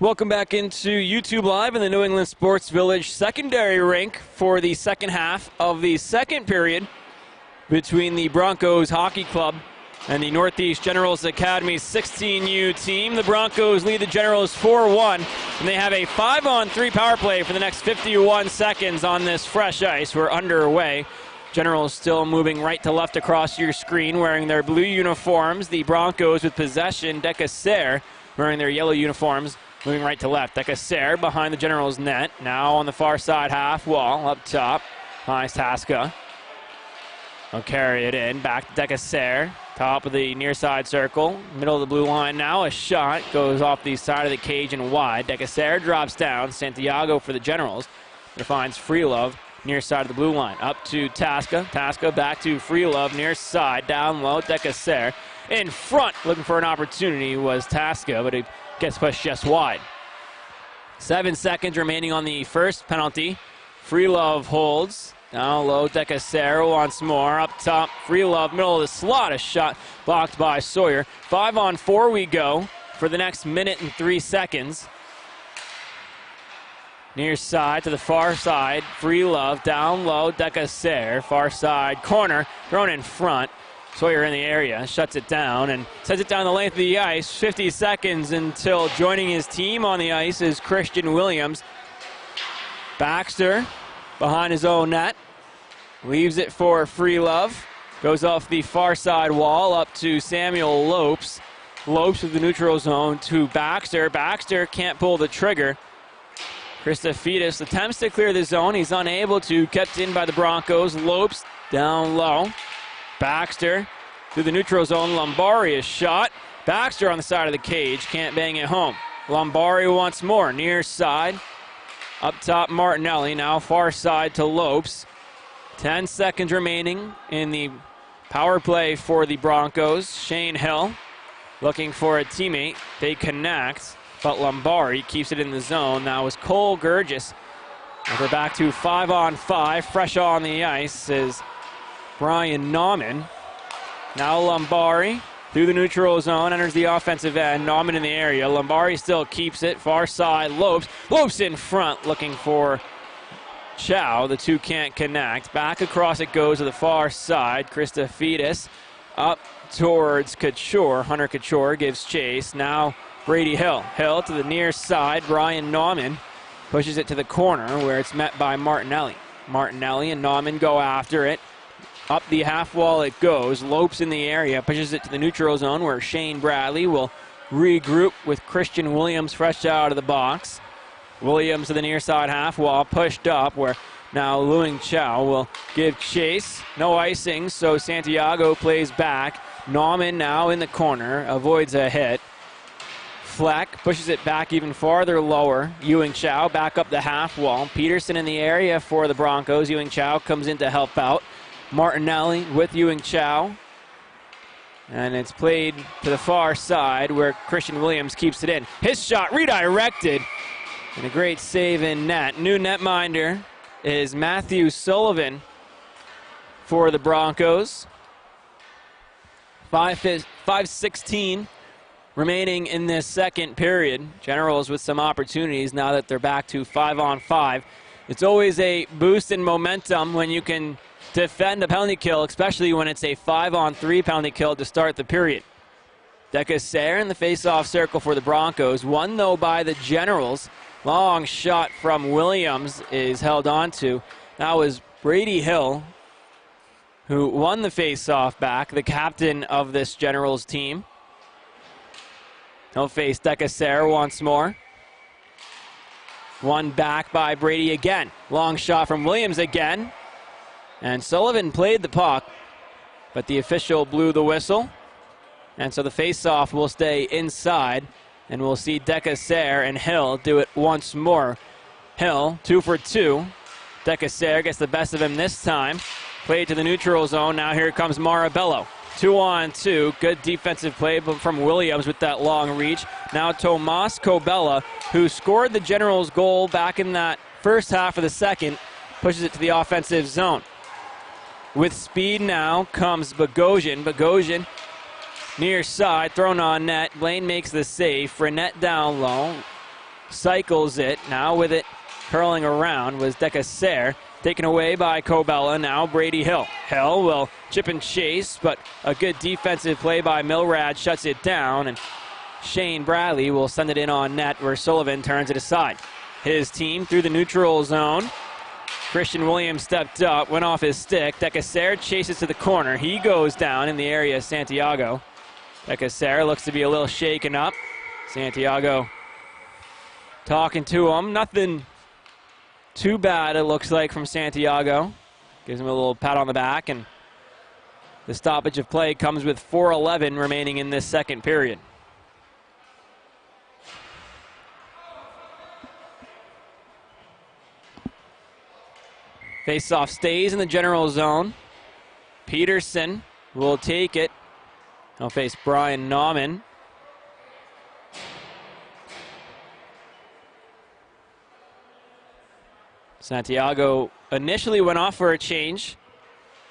Welcome back into YouTube Live in the New England Sports Village secondary rink for the second half of the second period between the Broncos Hockey Club and the Northeast Generals Academy 16U team. The Broncos lead the Generals 4-1, and they have a 5-on-3 power play for the next 51 seconds on this fresh ice. We're underway. Generals still moving right to left across your screen, wearing their blue uniforms. The Broncos with possession. Decaser wearing their yellow uniforms, moving right to left. Decaser behind the Generals' net. Now on the far side half wall, up top. Nice Tasca. They'll carry it in. Back to Decaser. Top of the near side circle. Middle of the blue line now. A shot goes off the side of the cage and wide. Decaser drops down. Santiago for the Generals. It finds Freelove near side of the blue line. Up to Tasca. Tasca back to Freelove near side. Down low. Decaser in front. Looking for an opportunity was Tasca, but it gets pushed just wide. 7 seconds remaining on the first penalty. Freelove holds. Down low, Decaser once more. Up top, Freelove, middle of the slot. A shot blocked by Sawyer. 5-on-4 we go for the next minute and 3 seconds. Near side to the far side. Freelove down low, Decaser. Far side corner, thrown in front. Sawyer in the area, shuts it down and sends it down the length of the ice. 50 seconds until joining his team on the ice is Christian Williams. Baxter behind his own net. Leaves it for Freelove. Goes off the far side wall up to Samuel Lopes. Lopes with the neutral zone to Baxter. Baxter can't pull the trigger. Christophetis attempts to clear the zone. He's unable to. Kept in by the Broncos. Lopes down low. Baxter through the neutral zone. Lombari a shot. Baxter on the side of the cage. Can't bang it home. Lombari once more. Near side. Up top, Martinelli. Now far side to Lopes. 10 seconds remaining in the power play for the Broncos. Shane Hill looking for a teammate. They connect, but Lombari keeps it in the zone. Now is Cole Gurgis. We're back to 5-on-5. Fresh on the ice is Brian Nauman. Now Lombari through the neutral zone, enters the offensive end. Nauman in the area. Lombari still keeps it. Far side, Lopes. Lopes in front, looking for Chow. The two can't connect. Back across it goes to the far side. Christophetis up towards Couture. Hunter Couture gives chase. Now Brady Hill. Hill to the near side. Brian Nauman pushes it to the corner where it's met by Martinelli. Martinelli and Nauman go after it. Up the half wall it goes. Lopes in the area, pushes it to the neutral zone where Shane Bradley will regroup with Christian Williams fresh out of the box. Williams to the near side half wall, pushed up where now Luing Chow will give chase. No icing, so Santiago plays back. Nauman now in the corner, avoids a hit. Fleck pushes it back even farther lower. Ewing Chow back up the half wall. Peterson in the area for the Broncos. Ewing Chow comes in to help out. Martinelli with Ewing Chow. And it's played to the far side where Christian Williams keeps it in. His shot redirected. And a great save in net. New netminder is Matthew Sullivan for the Broncos. 5:16 remaining in this second period. Generals with some opportunities now that they're back to 5-on-5. It's always a boost in momentum when you can defend a penalty kill, especially when it's a 5-on-3 penalty kill to start the period. Decaser in the face-off circle for the Broncos. Won, though, by the Generals. Long shot from Williams is held on to. That was Brady Hill, who won the face-off back, the captain of this Generals team. He'll face Decaser once more. Won back by Brady again. Long shot from Williams again. And Sullivan played the puck, but the official blew the whistle. And so the face-off will stay inside, and we'll see Decaser and Hill do it once more. Hill, 2 for 2. Decaser gets the best of him this time. Played to the neutral zone. Now here comes Marabello. 2-on-2. Good defensive play from Williams with that long reach. Now Tomas Cobella, who scored the Generals' goal back in that first half of the second, pushes it to the offensive zone. With speed now comes Bogosian. Bogosian near side, thrown on net. Blaine makes the save. Frenette down low. cycles it. Now with it curling around was Decasser. Taken away by Cobella. Now Brady Hill. Hill will chip and chase, but a good defensive play by Milrad shuts it down, and Shane Bradley will send it in on net where Sullivan turns it aside. His team through the neutral zone. Christian Williams stepped up, went off his stick. Decasser chases to the corner. He goes down in the area of Santiago. Decasser looks to be a little shaken up. Santiago talking to him. Nothing too bad, it looks like, from Santiago. Gives him a little pat on the back, and the stoppage of play comes with 4:11 remaining in this second period. Faceoff stays in the general zone. Peterson will take it. He'll face Brian Nauman. Santiago initially went off for a change.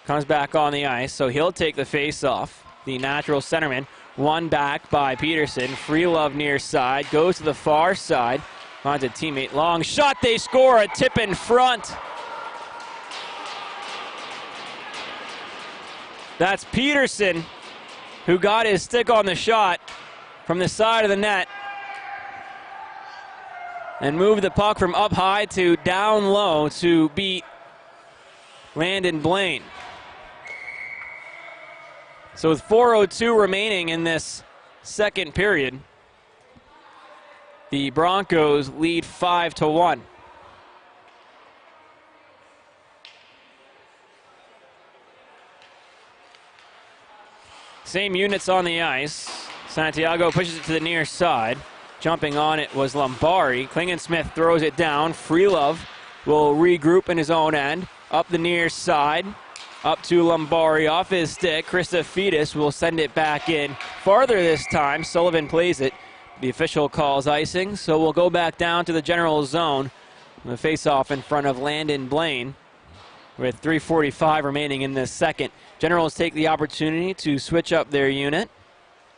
Comes back on the ice, so he'll take the face-off. The natural centerman, won back by Peterson. Free love near side, goes to the far side. Finds a teammate, long shot, they score, a tip in front. That's Peterson, who got his stick on the shot from the side of the net and moved the puck from up high to down low to beat Landon Blaine. So with 4:02 remaining in this second period, the Broncos lead 5-1. Same units on the ice. Santiago pushes it to the near side. Jumping on it was Lombari. Klingensmith throws it down. Freelove will regroup in his own end. Up the near side. Up to Lombari. Off his stick. Christophetis will send it back in. Farther this time. Sullivan plays it. The official calls icing, so we'll go back down to the general zone. The face-off in front of Landon Blaine with 3:45 remaining in this second. Generals take the opportunity to switch up their unit.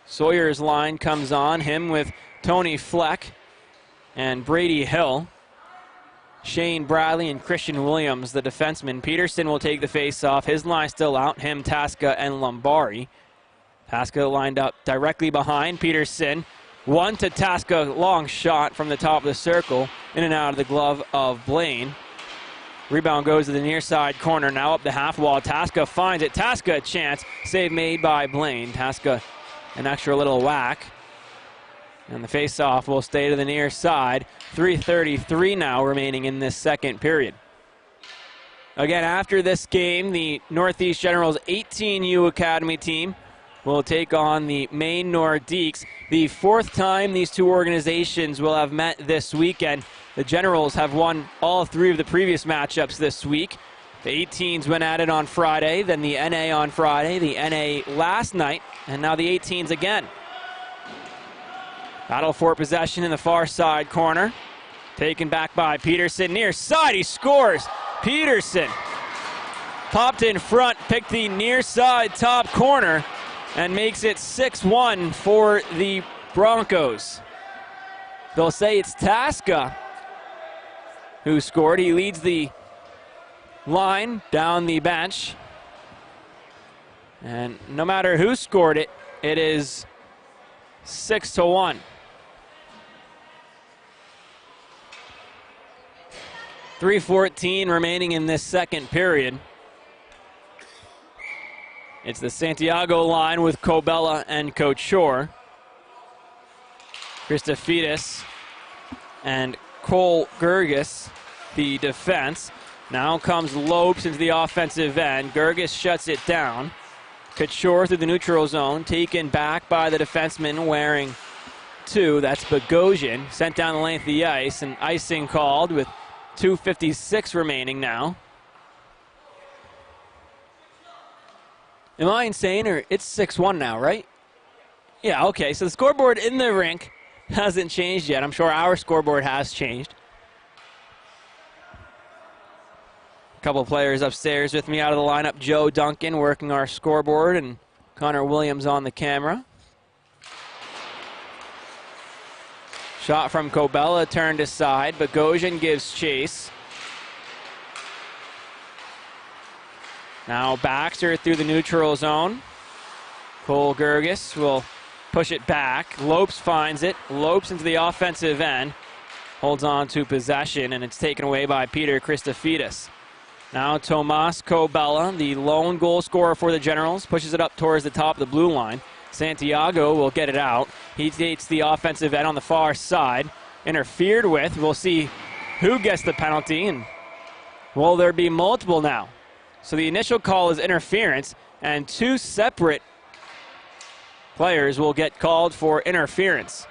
Sawyer's line comes on, him with Tony Fleck and Brady Hill. Shane Bradley and Christian Williams, the defenseman. Peterson will take the face-off. His line still out, him, Tasca, and Lombari. Tasca lined up directly behind Peterson. One to Tasca, long shot from the top of the circle, in and out of the glove of Blaine. Rebound goes to the near side corner, now up the half wall. Tasca finds it. Tasca a chance. Save made by Blaine. Tasca an extra little whack. And the face-off will stay to the near side. 3:33 now remaining in this second period. Again, after this game, the Northeast Generals 18U Academy team will take on the Maine Nordiques. The fourth time these two organizations will have met this weekend. The Generals have won all three of the previous matchups this week. The 18s went at it on Friday, then the NA on Friday, the NA last night, and now the 18s again. Battle for possession in the far side corner. Taken back by Peterson. Near side, he scores. Peterson popped in front, picked the near side top corner, and makes it 6-1 for the Broncos. They'll say it's Tasca who scored. He leads the line down the bench. And no matter who scored it, it is 6-1. .3:14 remaining in this second period. It's the Santiago line with Cobella and Couture. Christophetis and Cole Gergis, the defense. Now comes Lopes into the offensive end. Gergis shuts it down. Couture through the neutral zone, taken back by the defenseman wearing 2. That's Bogosian. Sent down the length of the ice, and icing called with 2:56 remaining now. Am I insane, or it's 6-1 now, right? Yeah, okay, so the scoreboard in the rink hasn't changed yet. I'm sure our scoreboard has changed. A couple of players upstairs with me out of the lineup. Joe Duncan working our scoreboard, and Connor Williams on the camera. Shot from Kobella turned aside. Bogosian gives chase. Now Baxter through the neutral zone. Cole Gerges will push it back. Lopes finds it. Lopes into the offensive end. Holds on to possession, and it's taken away by Peter Christofidis. Now Tomas Kobella, the lone goal scorer for the Generals, pushes it up towards the top of the blue line. Santiago will get it out. He takes the offensive end on the far side. Interfered with. We'll see who gets the penalty, and will there be multiple now? So the initial call is interference, and two separate players will get called for interference.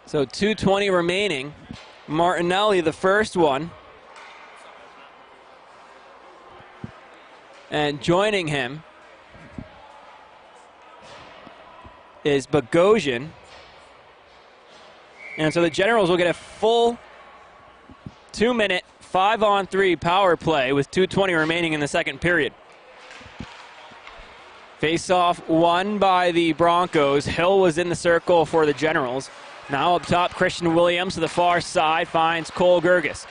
So 2:20 remaining. Martinelli, the first one. And joining him is Bogosian. And so the Generals will get a full 2-minute 5-on-3 power play with 2:20 remaining in the second period. Face-off won by the Broncos. Hill was in the circle for the Generals. Now up top, Christian Williams to the far side finds Cole Gerges.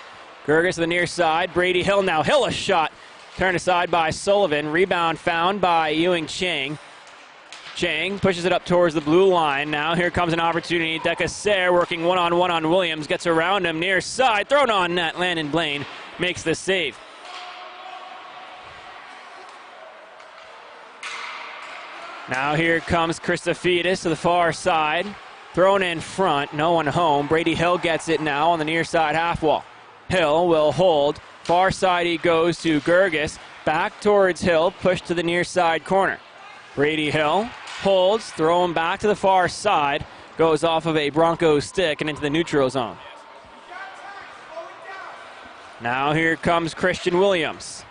Gerges to the near side. Brady Hill now. Hill a shot. Turned aside by Sullivan. Rebound found by Ewing Chang. Chang pushes it up towards the blue line. Now here comes an opportunity. Decassere working one-on-one on Williams. Gets around him near side. Thrown on net. Landon Blaine makes the save. Now here comes Christofidis to the far side. Thrown in front, no one home. Brady Hill gets it now on the near side half wall. Hill will hold. Far side he goes to Gerges. Back towards Hill, pushed to the near side corner. Brady Hill holds, throw him back to the far side. Goes off of a Broncos stick and into the neutral zone. Now here comes Christian Williams.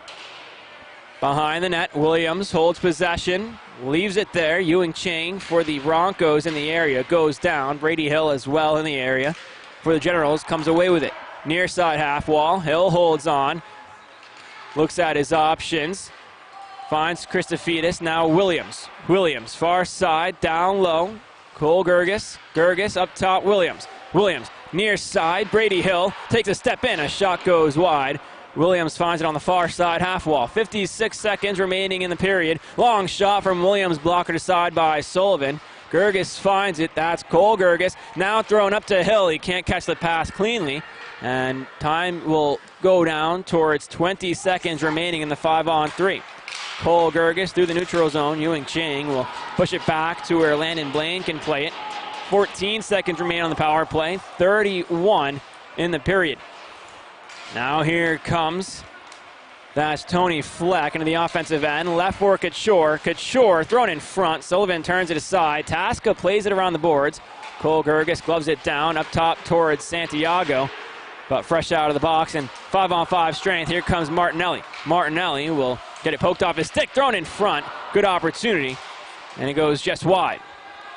Behind the net, Williams holds possession. Leaves it there. Ewing Chang for the Broncos in the area goes down. Brady Hill as well in the area for the Generals. Comes away with it. Near side half wall. Hill holds on. Looks at his options. Finds Christofidis. Now Williams. Williams far side. Down low. Cole Gerges. Gerges up top. Williams. Williams near side. Brady Hill takes a step in. A shot goes wide. Williams finds it on the far side half wall. 56 seconds remaining in the period. Long shot from Williams, blocked aside by Sullivan. Gerges finds it. That's Cole Gerges. Now thrown up to Hill. He can't catch the pass cleanly. And time will go down towards 20 seconds remaining in the 5-on-3. Cole Gerges through the neutral zone. Ewing Chang will push it back to where Landon Blaine can play it. 14 seconds remain on the power play. 31 in the period. Now here comes, that's Tony Fleck into the offensive end. Left for Couture. Couture thrown in front. Sullivan turns it aside. Tasca plays it around the boards. Cole Gerges gloves it down up top towards Santiago. But fresh out of the box and 5-on-5 strength. Here comes Martinelli. Martinelli will get it poked off his stick. Thrown in front. Good opportunity. And it goes just wide.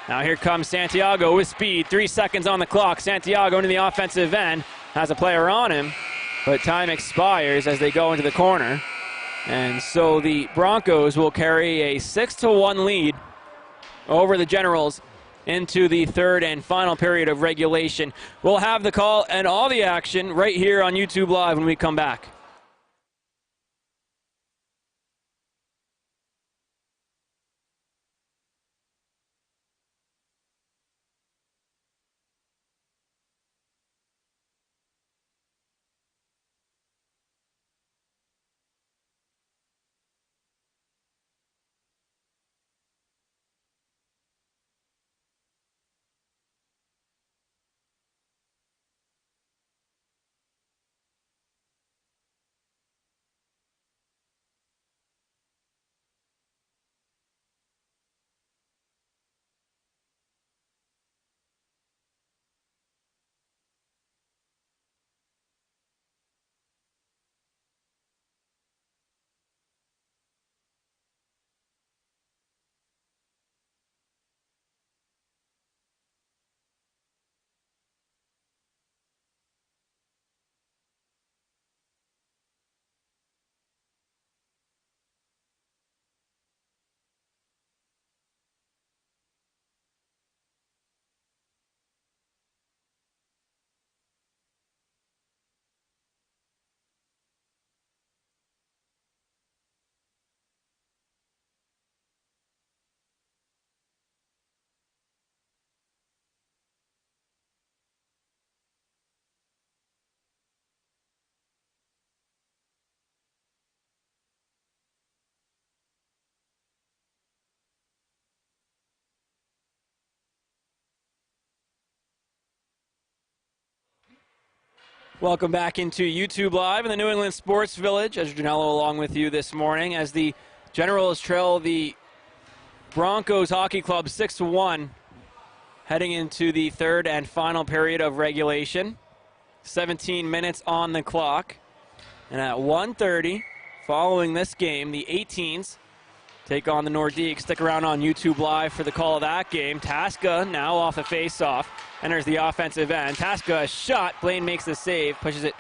Now here comes Santiago with speed. 3 seconds on the clock. Santiago into the offensive end. Has a player on him. But time expires as they go into the corner. And so the Broncos will carry a 6-1 lead over the Generals into the third and final period of regulation. We'll have the call and all the action right here on YouTube Live when we come back. Welcome back into YouTube Live in the New England Sports Village. Ezra Janello along with you this morning as the Generals trail the Broncos Hockey Club 6-1 heading into the third and final period of regulation. 17 minutes on the clock. And at 1:30, following this game, the 18s take on the Nordiques. Stick around on YouTube Live for the call of that game. Tasca now off the face-off. Enters the offensive end. Tasca, a shot. Blaine makes the save. Pushes it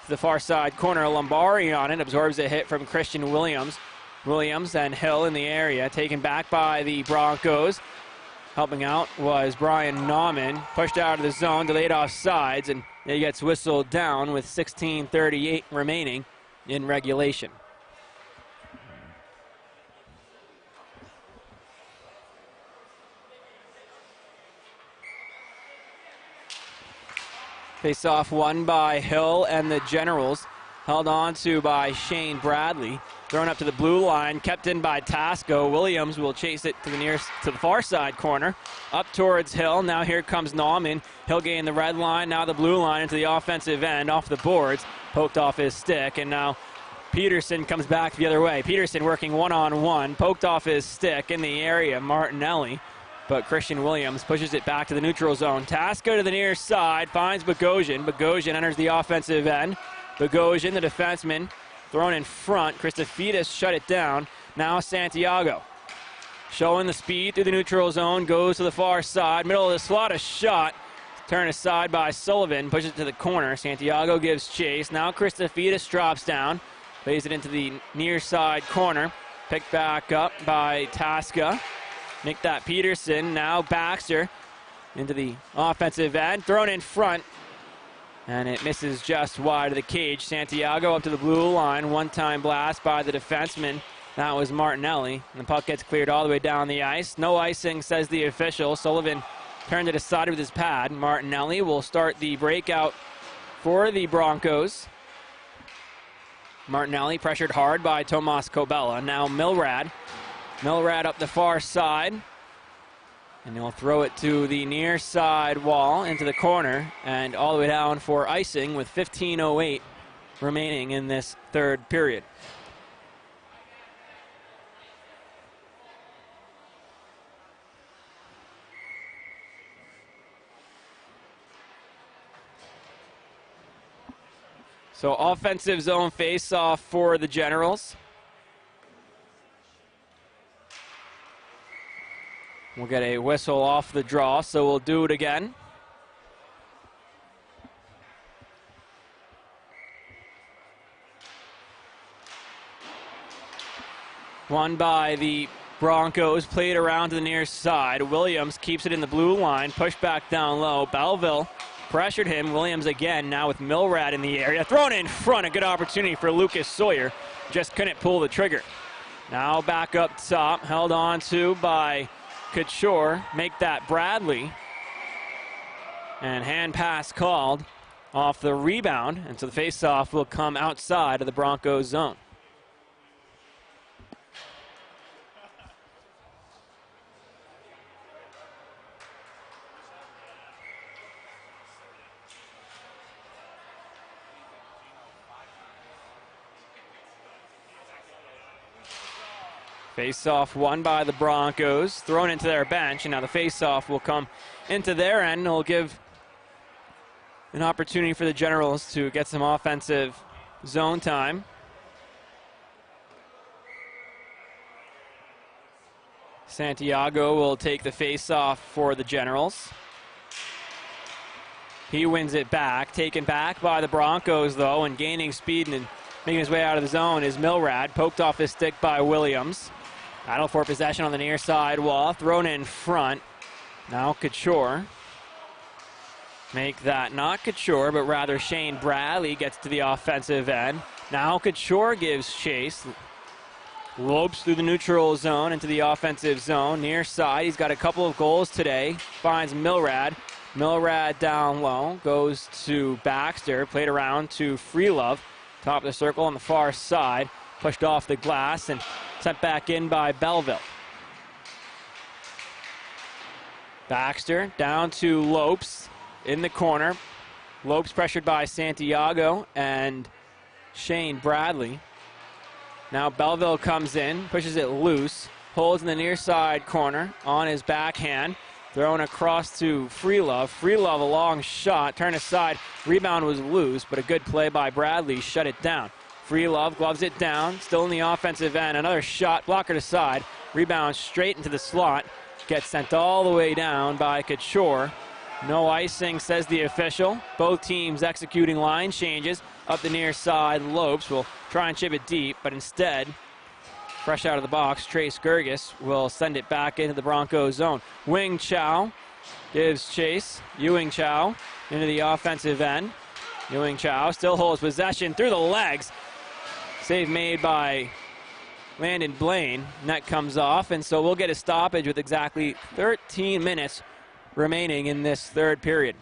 to the far side corner. Lombari on it. Absorbs a hit from Christian Williams. Williams and Hill in the area. Taken back by the Broncos. Helping out was Brian Nauman. Pushed out of the zone. Delayed off sides. And he gets whistled down with 16:38 remaining in regulation. Face-off won by Hill and the Generals. Held on to by Shane Bradley. Thrown up to the blue line, kept in by Tasco. Williams will chase it to the far side corner. Up towards Hill. Now here comes Nauman. Hill gained the red line, now the blue line into the offensive end, off the boards. Poked off his stick, and now Peterson comes back the other way. Peterson working one-on-one. Poked off his stick in the area, Martinelli. But Christian Williams pushes it back to the neutral zone. Tasco to the near side, finds Bogosian. Bogosian enters the offensive end. Bogosian, the defenseman, thrown in front. Christopidis shut it down. Now Santiago. Showing the speed through the neutral zone, goes to the far side. Middle of the slot, a shot. Turned aside by Sullivan, pushes it to the corner. Santiago gives chase. Now Christopidis drops down. Plays it into the near side corner. Picked back up by Tasca. Nick that Peterson, now Baxter into the offensive end, thrown in front, and it misses just wide of the cage. Santiago up to the blue line, one-time blast by the defenseman. That was Martinelli, and the puck gets cleared all the way down the ice. No icing, says the official. Sullivan turned it aside with his pad. Martinelli will start the breakout for the Broncos. Martinelli pressured hard by Tomas Kobella. Now Milrad. Milrad up the far side, and he'll throw it to the near side wall into the corner and all the way down for icing with 15:08 remaining in this third period. So offensive zone face-off for the Generals. We'll get a whistle off the draw, so we'll do it again. Won by the Broncos, played around to the near side. Williams keeps it in the blue line, pushed back down low. Belleville pressured him. Williams again, now with Milrad in the area. Thrown in front, a good opportunity for Lucas Sawyer. Just couldn't pull the trigger. Now back up top, held on to by Couture. Make that Bradley. And hand pass called off the rebound. And so the faceoff will come outside of the Broncos zone. Face-off won by the Broncos, thrown into their bench, and now the face-off will come into their end, and will give an opportunity for the Generals to get some offensive zone time. Santiago will take the face-off for the Generals. He wins it back, taken back by the Broncos, though, and gaining speed and making his way out of the zone is Milrad, poked off his stick by Williams. Battle for possession on the near side wall, thrown in front. Now Couture. Make that not Couture, but rather Shane Bradley gets to the offensive end. Now Couture gives chase. Lopes through the neutral zone into the offensive zone. Near side, he's got a couple of goals today. Finds Milrad. Milrad down low, goes to Baxter. Played around to Freelove. Top of the circle on the far side. Pushed off the glass and sent back in by Belleville. Baxter down to Lopes in the corner. Lopes pressured by Santiago and Shane Bradley. Now Belleville comes in, pushes it loose, holds in the near side corner on his backhand. Thrown across to Freelove. Freelove, a long shot, turn aside. Rebound was loose, but a good play by Bradley shut it down. Freelove gloves it down, still in the offensive end. Another shot, blocker to side. Rebound straight into the slot. Gets sent all the way down by Couture. No icing, says the official. Both teams executing line changes. Up the near side, Lopes will try and chip it deep, but instead, fresh out of the box, Trace Gerges will send it back into the Broncos zone. Wing Chow gives chase. Ewing Chow into the offensive end. Ewing Chow still holds possession through the legs. Save made by Landon Blaine. Net comes off, and so we'll get a stoppage with exactly 13 minutes remaining in this third period.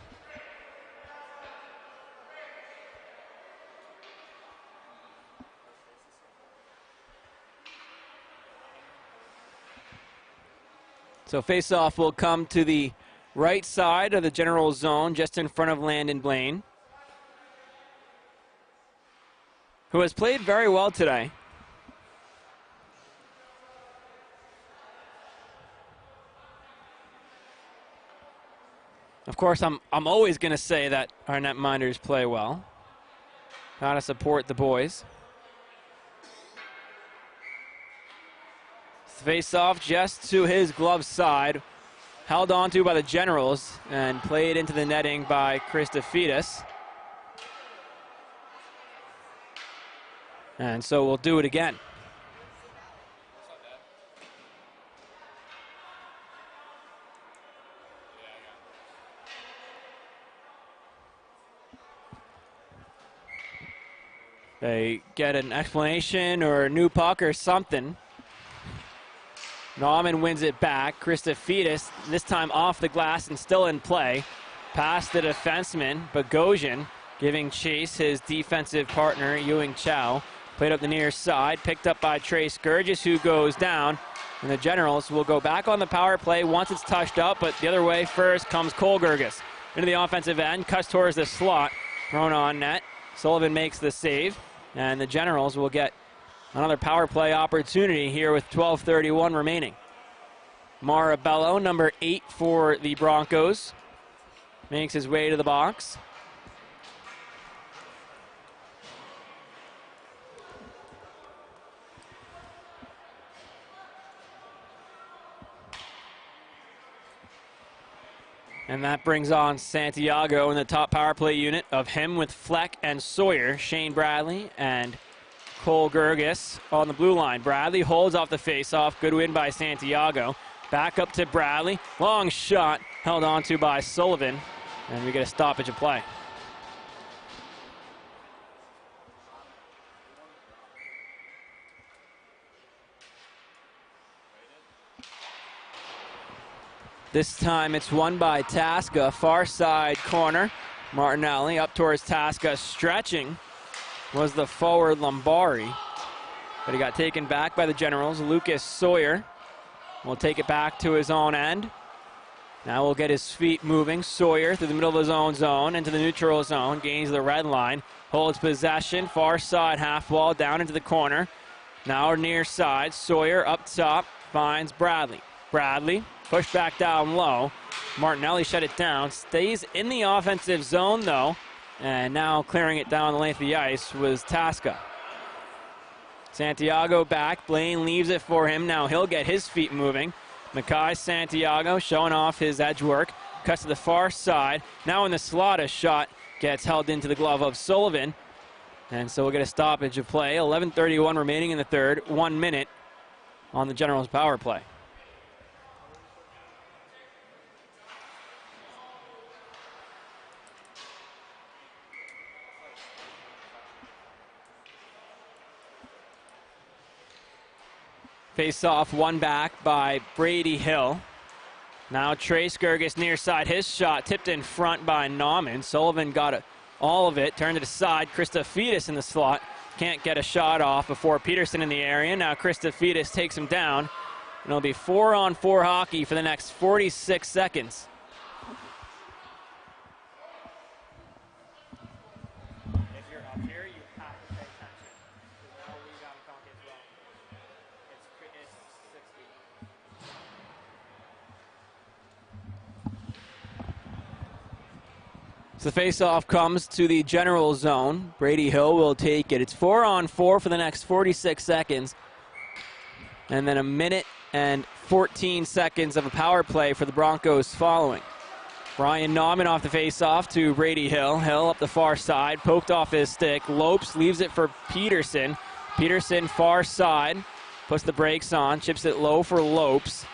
So face-off will come to the right side of the general zone, just in front of Landon Blaine, who has played very well today. Of course, I'm always going to say that our netminders play well. Got to support the boys. Face-off just to his glove side. Held onto by the Generals and played into the netting by Christopidis. And so we'll do it again. They get an explanation or a new puck or something. Nauman wins it back. Christopidis, this time off the glass and still in play. Past the defenseman, Bogosian, giving chase his defensive partner, Ewing Chow. Played up the near side, picked up by Trace Gerges, who goes down. And the Generals will go back on the power play once it's touched up, but the other way first comes Cole Gerges. Into the offensive end, cuts towards the slot, thrown on net. Sullivan makes the save, and the Generals will get another power play opportunity here with 12:31 remaining. Marabello, number 8 for the Broncos, makes his way to the box. And that brings on Santiago in the top power play unit of him with Fleck and Sawyer, Shane Bradley and Cole Gerges on the blue line. Bradley holds off the faceoff. Good win by Santiago. Back up to Bradley. Long shot held onto by Sullivan. And we get a stoppage of play. This time it's won by Tasca. Far side corner. Martinelli up towards Tasca. Stretching was the forward Lombari, but he got taken back by the Generals. Lucas Sawyer will take it back to his own end. Now we'll get his feet moving. Sawyer through the middle of his own zone into the neutral zone, gains the red line, holds possession, far side half wall down into the corner. Now near side, Sawyer up top finds Bradley. Bradley pushed back down low. Martinelli shut it down, stays in the offensive zone though, and now clearing it down the length of the ice was Tasca. Santiago back, Blaine leaves it for him. Now he'll get his feet moving. Mackay Santiago showing off his edge work, cuts to the far side. Now in the slot, a shot gets held into the glove of Sullivan, and so we'll get a stoppage of play. 11:31 remaining in the third, 1 minute on the Generals power play. Face-off won back by Brady Hill. Now Trace Gerges near side. His shot tipped in front by Nauman. Sullivan got all of it, turned it aside. Christopidis in the slot. Can't get a shot off before Peterson in the area. Now Christopidis takes him down. And it'll be 4-on-4 hockey for the next 46 seconds. So the face-off comes to the general zone. Brady Hill will take it. It's 4-on-4 for the next 46 seconds. And then a minute and 14 seconds of a power play for the Broncos following. Ryan Nauman off the face-off to Brady Hill. Hill up the far side, poked off his stick. Lopes leaves it for Peterson. Peterson far side, puts the brakes on, chips it low for Lopes.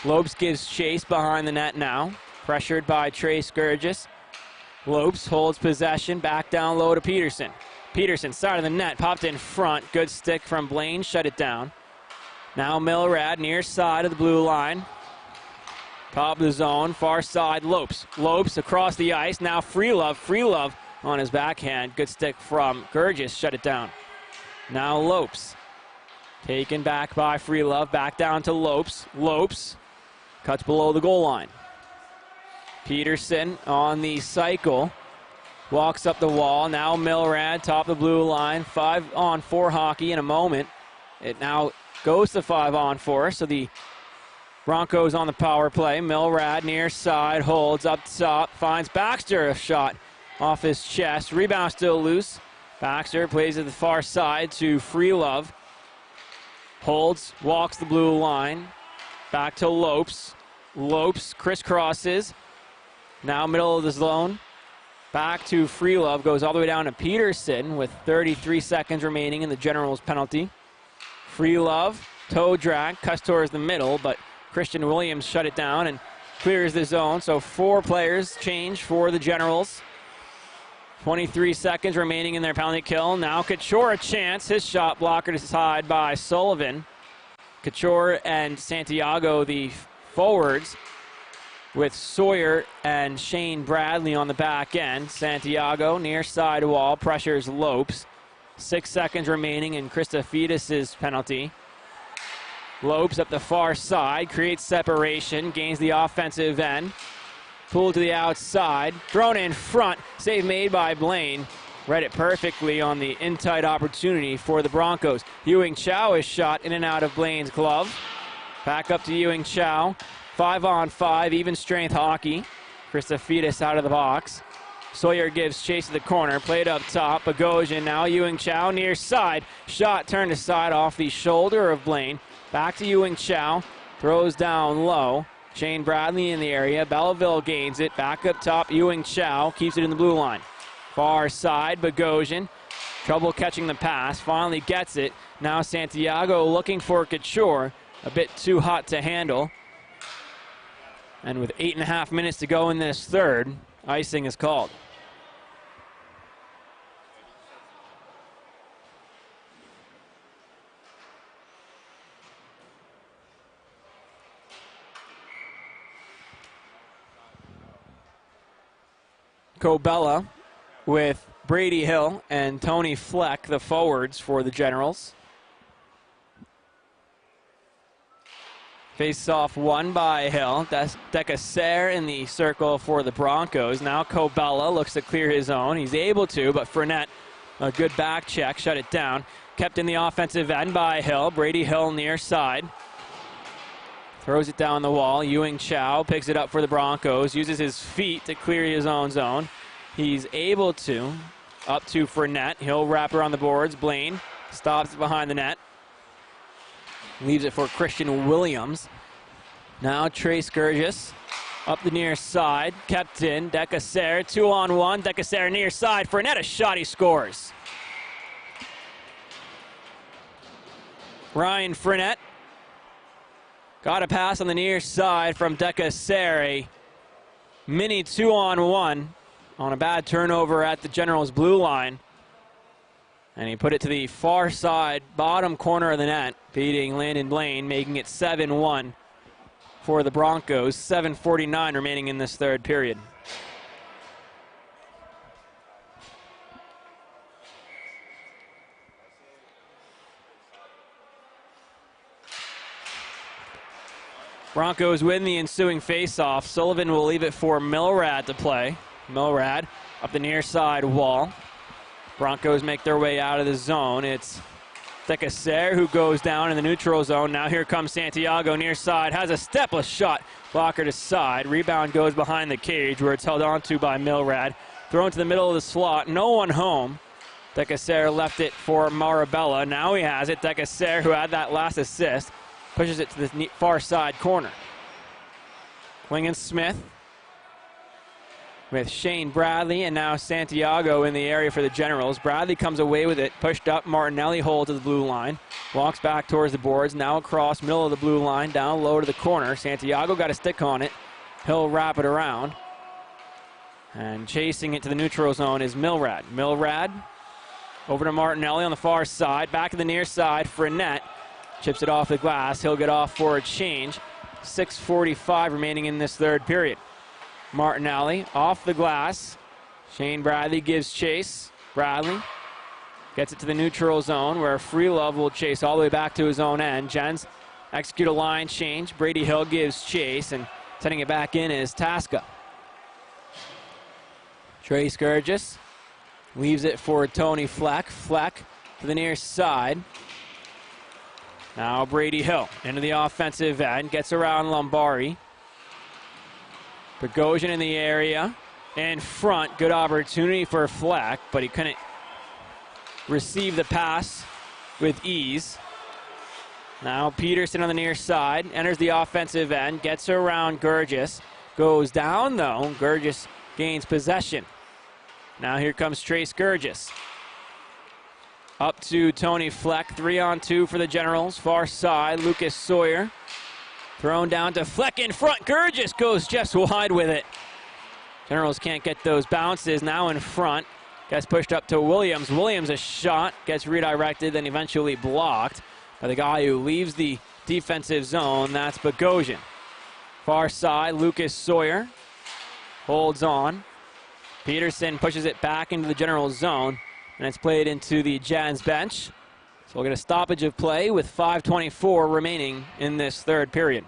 Lopes gives chase behind the net now, pressured by Trey Sturgis. Lopes holds possession, back down low to Peterson. Peterson, side of the net, popped in front. Good stick from Blaine, shut it down. Now Milrad, near side of the blue line. Top of the zone, far side, Lopes. Lopes across the ice, now Freelove on his backhand. Good stick from Gurgis, shut it down. Now Lopes, taken back by Freelove, back down to Lopes. Lopes cuts below the goal line. Peterson on the cycle, walks up the wall. Now Milrad, top of the blue line. 5-on-4 hockey in a moment. It now goes to 5-on-4, so the Broncos on the power play. Milrad near side, holds up top, finds Baxter, a shot off his chest. Rebound still loose. Baxter plays at the far side to Freelove. Holds, walks the blue line. Back to Lopes. Lopes crisscrosses. Now middle of the zone. Back to Freelove. Goes all the way down to Peterson with 33 seconds remaining in the Generals penalty. Freelove, toe drag, cuts towards the middle, but Christian Williams shut it down and clears the zone. So 4 players change for the Generals. 23 seconds remaining in their penalty kill. Now Couture a chance. His shot blocker aside by Sullivan. Couture and Santiago, the forwards, with Sawyer and Shane Bradley on the back end. Santiago near side wall, pressures Lopes. 6 seconds remaining in Christofidis' penalty. Lopes up the far side, creates separation, gains the offensive end. Pulled to the outside, thrown in front, save made by Blaine. Read it perfectly on the in-tight opportunity for the Broncos. Ewing Chow is shot in and out of Blaine's glove. Back up to Ewing Chow. 5-on-5, even strength hockey. Christofidis out of the box. Sawyer gives chase to the corner, played up top. Bogosian now, Ewing Chow near side. Shot turned aside off the shoulder of Blaine. Back to Ewing Chow, throws down low. Shane Bradley in the area. Belleville gains it. Back up top, Ewing Chow keeps it in the blue line. Far side, Bogosian. Trouble catching the pass. Finally gets it. Now Santiago looking for Couture. A bit too hot to handle. And with 8.5 minutes to go in this third, icing is called. Cobella with Brady Hill and Tony Fleck, the forwards for the Generals. Face-off won by Hill. Decaser in the circle for the Broncos. Now Cobella looks to clear his own. He's able to, but Fournette, a good back check, shut it down. Kept in the offensive end by Hill. Brady Hill near side. Throws it down the wall. Ewing Chow picks it up for the Broncos. Uses his feet to clear his own zone. He's able to. Up to Fournette. He'll wrap around the boards. Blaine stops behind the net. Leaves it for Christian Williams. Now Trey Sturgis up the near side. Kept in. Decaser 2-on-1. Decaser near side. Fournette a shot. He scores. Ryan Fournette got a pass on the near side from Decaser. Mini 2-on-1 on a bad turnover at the Generals' blue line. And he put it to the far side, bottom corner of the net, beating Landon Blaine, making it 7-1 for the Broncos. 7:49 remaining in this third period. Broncos win the ensuing faceoff. Sullivan will leave it for Milrad to play. Milrad up the near side wall. Broncos make their way out of the zone. It's Decaser who goes down in the neutral zone. Now here comes Santiago near side. Has a stepless shot. Blocker to side. Rebound goes behind the cage where it's held onto by Milrad. thrown to the middle of the slot. No one home. Decasser left it for Marabella. Now he has it. Decasser, who had that last assist, pushes it to the far side corner. Klingon-Smith with Shane Bradley and now Santiago in the area for the Generals. Bradley comes away with it, pushed up. Martinelli holds to the blue line. Walks back towards the boards, now across middle of the blue line, down low to the corner. Santiago got a stick on it. He'll wrap it around. And chasing it to the neutral zone is Milrad. Milrad over to Martinelli on the far side. Back to the near side. Frenette chips it off the glass. He'll get off for a change. 6:45 remaining in this third period. Martinelli off the glass. Shane Bradley gives chase. Bradley gets it to the neutral zone where Freelove will chase all the way back to his own end. Jens execute a line change. Brady Hill gives chase, and sending it back in is Tasca. Trey Sturgis leaves it for Tony Fleck. Fleck to the near side. Now Brady Hill into the offensive end. Gets around Lombari. Bogosian in the area. In front. Good opportunity for Fleck, but he couldn't receive the pass with ease. Now Peterson on the near side. Enters the offensive end. Gets around Gurgis. Goes down though. Gurgis gains possession. Now here comes Trace Gurgis. Up to Tony Fleck. 3-on-2 for the Generals. Far side. Lucas Sawyer. Thrown down to Fleck in front. Gurgis goes just wide with it. Generals can't get those bounces. Now in front. Gets pushed up to Williams. Williams a shot. Gets redirected, then eventually blocked by the guy who leaves the defensive zone. That's Bogosian. Far side. Lucas Sawyer holds on. Peterson pushes it back into the General zone, and it's played into the Jazz bench. So we'll get a stoppage of play with 5:24 remaining in this third period.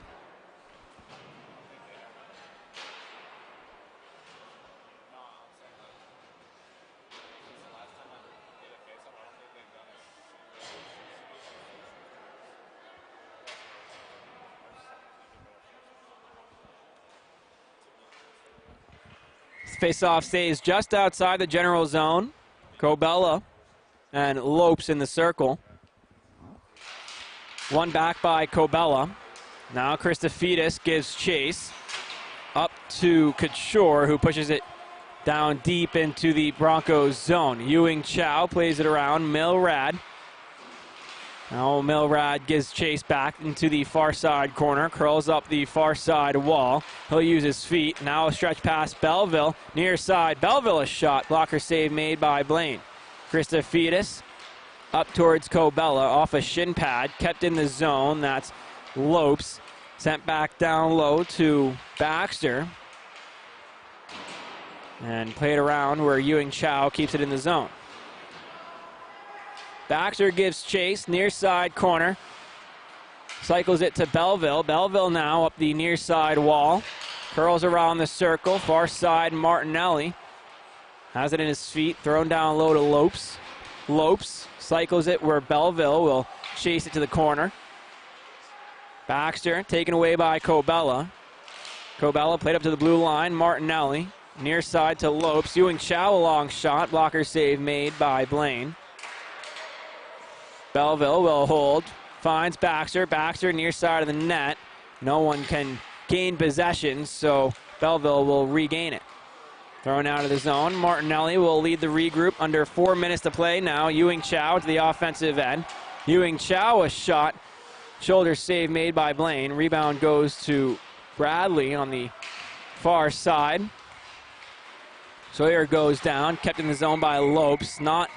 Face-off stays just outside the General zone. Cobella and Lopes in the circle. One back by Cobella. Now Christophetis gives chase up to Couture, who pushes it down deep into the Broncos zone. Ewing Chow plays it around. Milrad. Now Milrad gives chase back into the far side corner, curls up the far side wall. He'll use his feet. Now a stretch past Belleville, near side. Belleville a shot. Blocker save made by Blaine. Christophetis up towards Cobella off a shin pad, kept in the zone. That's Lopes. Sent back down low to Baxter. And played around where Ewing Chow keeps it in the zone. Baxter gives chase, near side corner. Cycles it to Belleville. Belleville now up the near side wall. Curls around the circle. Far side Martinelli. Has it in his feet. Thrown down low to Lopes. Lopes cycles it where Belleville will chase it to the corner. Baxter taken away by Cobella. Cobella played up to the blue line. Martinelli near side to Lopes. Ewing Chow a long shot. Blocker save made by Blaine. Belleville will hold. Finds Baxter. Baxter near side of the net. No one can gain possession, so Belleville will regain it. Thrown out of the zone. Martinelli will lead the regroup under 4 minutes to play now. Ewing Chow to the offensive end. Ewing Chow a shot. Shoulder save made by Blaine. Rebound goes to Bradley on the far side. Sawyer goes down. Kept in the zone by Lopes. Not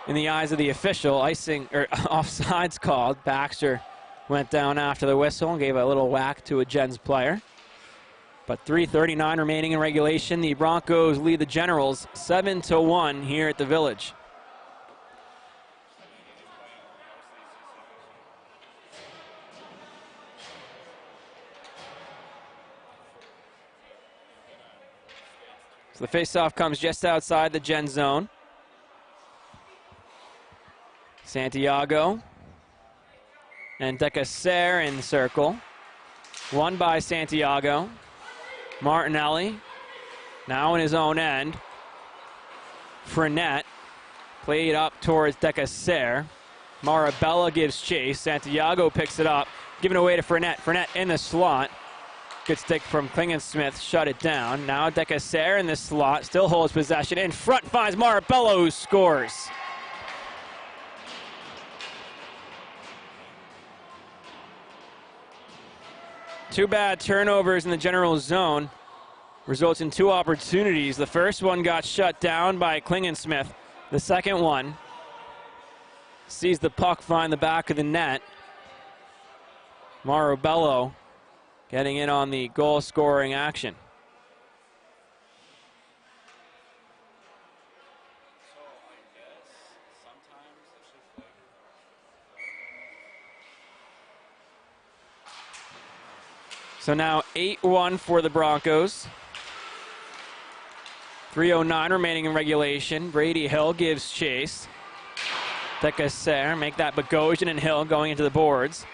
in the eyes of the official. Icing or offsides called. Baxter went down after the whistle and gave a little whack to a Gens player. But 3:39 remaining in regulation. The Broncos lead the Generals 7-1 here at the Village. So the faceoff comes just outside the Gen zone. Santiago and Decasser in the circle. Won by Santiago. Martinelli Now in his own end. Fournette played up towards Decasser. Marabella gives chase. Santiago picks it up. Giving away to Fournette. Fournette in the slot. Good stick from Klingensmith. Shut it down. Now Decasser in the slot. Still holds possession. In front finds Marabella, who scores. Two bad turnovers in the general zone results in two opportunities. The first one got shut down by Klingensmith. The second one sees the puck find the back of the net. Marabello getting in on the goal-scoring action. So now 8-1 for the Broncos. 3:09 remaining in regulation. Brady Hill gives chase. Decasser make that Bogosian and Hill going into the boards.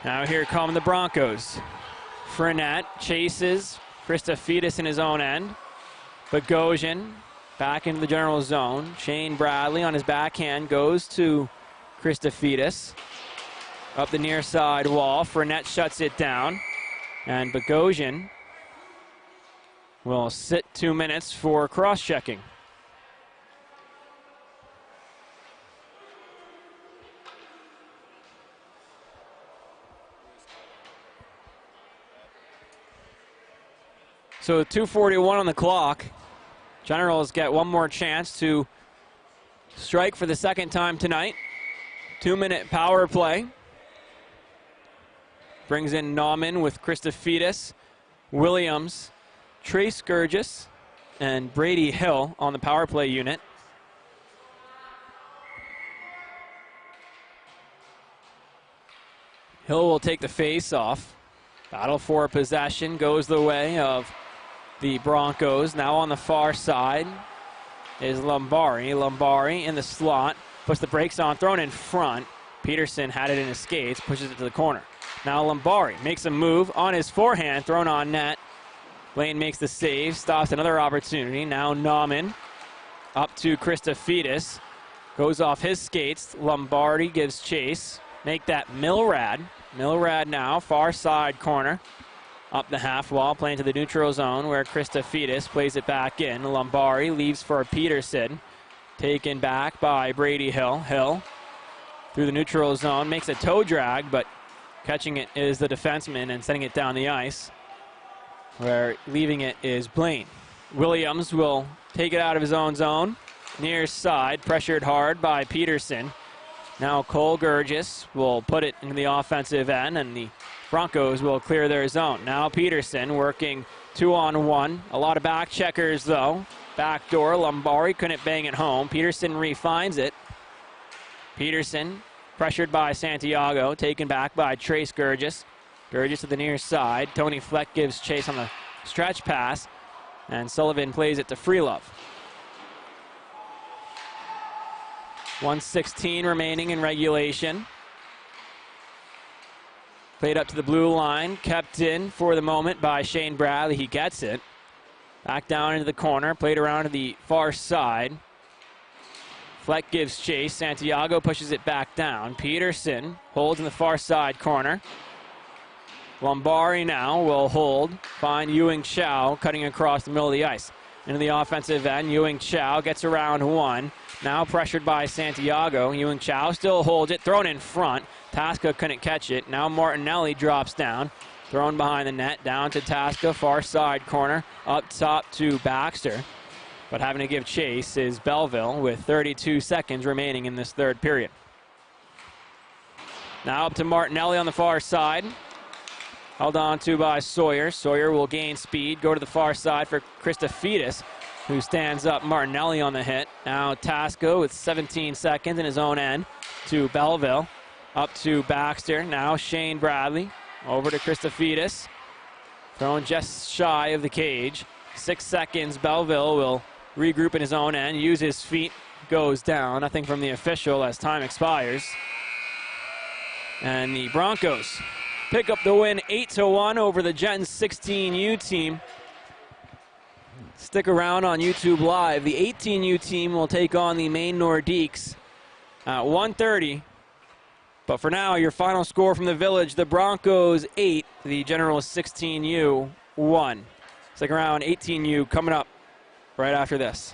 Now here come the Broncos. Fournette chases Christophetis in his own end. Bogosian back into the general zone. Shane Bradley on his backhand goes to Christophetis. Up the near side wall. Fournette shuts it down. And Bogosian will sit 2 minutes for cross-checking. So 2:41 on the clock. Generals get one more chance to strike for the second time tonight. 2-minute power play. Brings in Nauman with Christophetis, Williams, Trey Sturgis, and Brady Hill on the power play unit. Hill will take the face off. Battle for possession goes the way of the Broncos. Now on the far side is Lombari. Lombari in the slot, puts the brakes on, thrown in front. Peterson had it in his skates, pushes it to the corner. Now Lombari makes a move on his forehand, thrown on net. Lane makes the save, stops another opportunity. Now Nauman up to Christophetis. Goes off his skates. Lombardi gives chase. Make that Milrad. Milrad now, far side corner. Up the half wall, playing to the neutral zone where Christophetis plays it back in. Lombardi leaves for Peterson. Taken back by Brady Hill. Hill through the neutral zone, makes a toe drag, but catching it is the defenseman and sending it down the ice, where leaving it is Blaine. Williams will take it out of his own zone. Near side, pressured hard by Peterson. Now Cole Gurgis will put it into the offensive end, and the Broncos will clear their zone. Now Peterson working 2-on-1. A lot of back checkers, though. Backdoor, Lombardi couldn't bang it home. Peterson refines it. Peterson pressured by Santiago, taken back by Trace Gurgis. Gurgis to the near side. Tony Fleck gives chase on the stretch pass, and Sullivan plays it to Freelove. 1:16 remaining in regulation. Played up to the blue line, kept in for the moment by Shane Bradley. He gets it. Back down into the corner, played around to the far side. Fleck gives chase. Santiago pushes it back down. Peterson holds in the far side corner. Lombardi now will hold. Find Ewing Chow cutting across the middle of the ice. Into the offensive end, Ewing Chow gets around one. Now pressured by Santiago. Ewing Chow still holds it, thrown in front. Tasca couldn't catch it. Now Martinelli drops down. Thrown behind the net, down to Tasca, far side corner. Up top to Baxter. But having to give chase is Belleville with 32 seconds remaining in this third period. Now up to Martinelli on the far side. Held on to by Sawyer. Sawyer will gain speed, go to the far side for Christophetis, who stands up Martinelli on the hit. Now Tasco with 17 seconds in his own end to Belleville. Up to Baxter. Now Shane Bradley. Over to Christophetis. Thrown just shy of the cage. 6 seconds. Belleville will regroup in his own end. Use his feet. Goes down. Nothing from the official as time expires. And the Broncos pick up the win 8-1 over the Gen 16U team. Stick around on YouTube Live. The 18U team will take on the Maine Nordiques at 1:30. But for now, your final score from the Village, the Broncos 8, the Generals 16U 1. Stick around, 18U coming up right after this.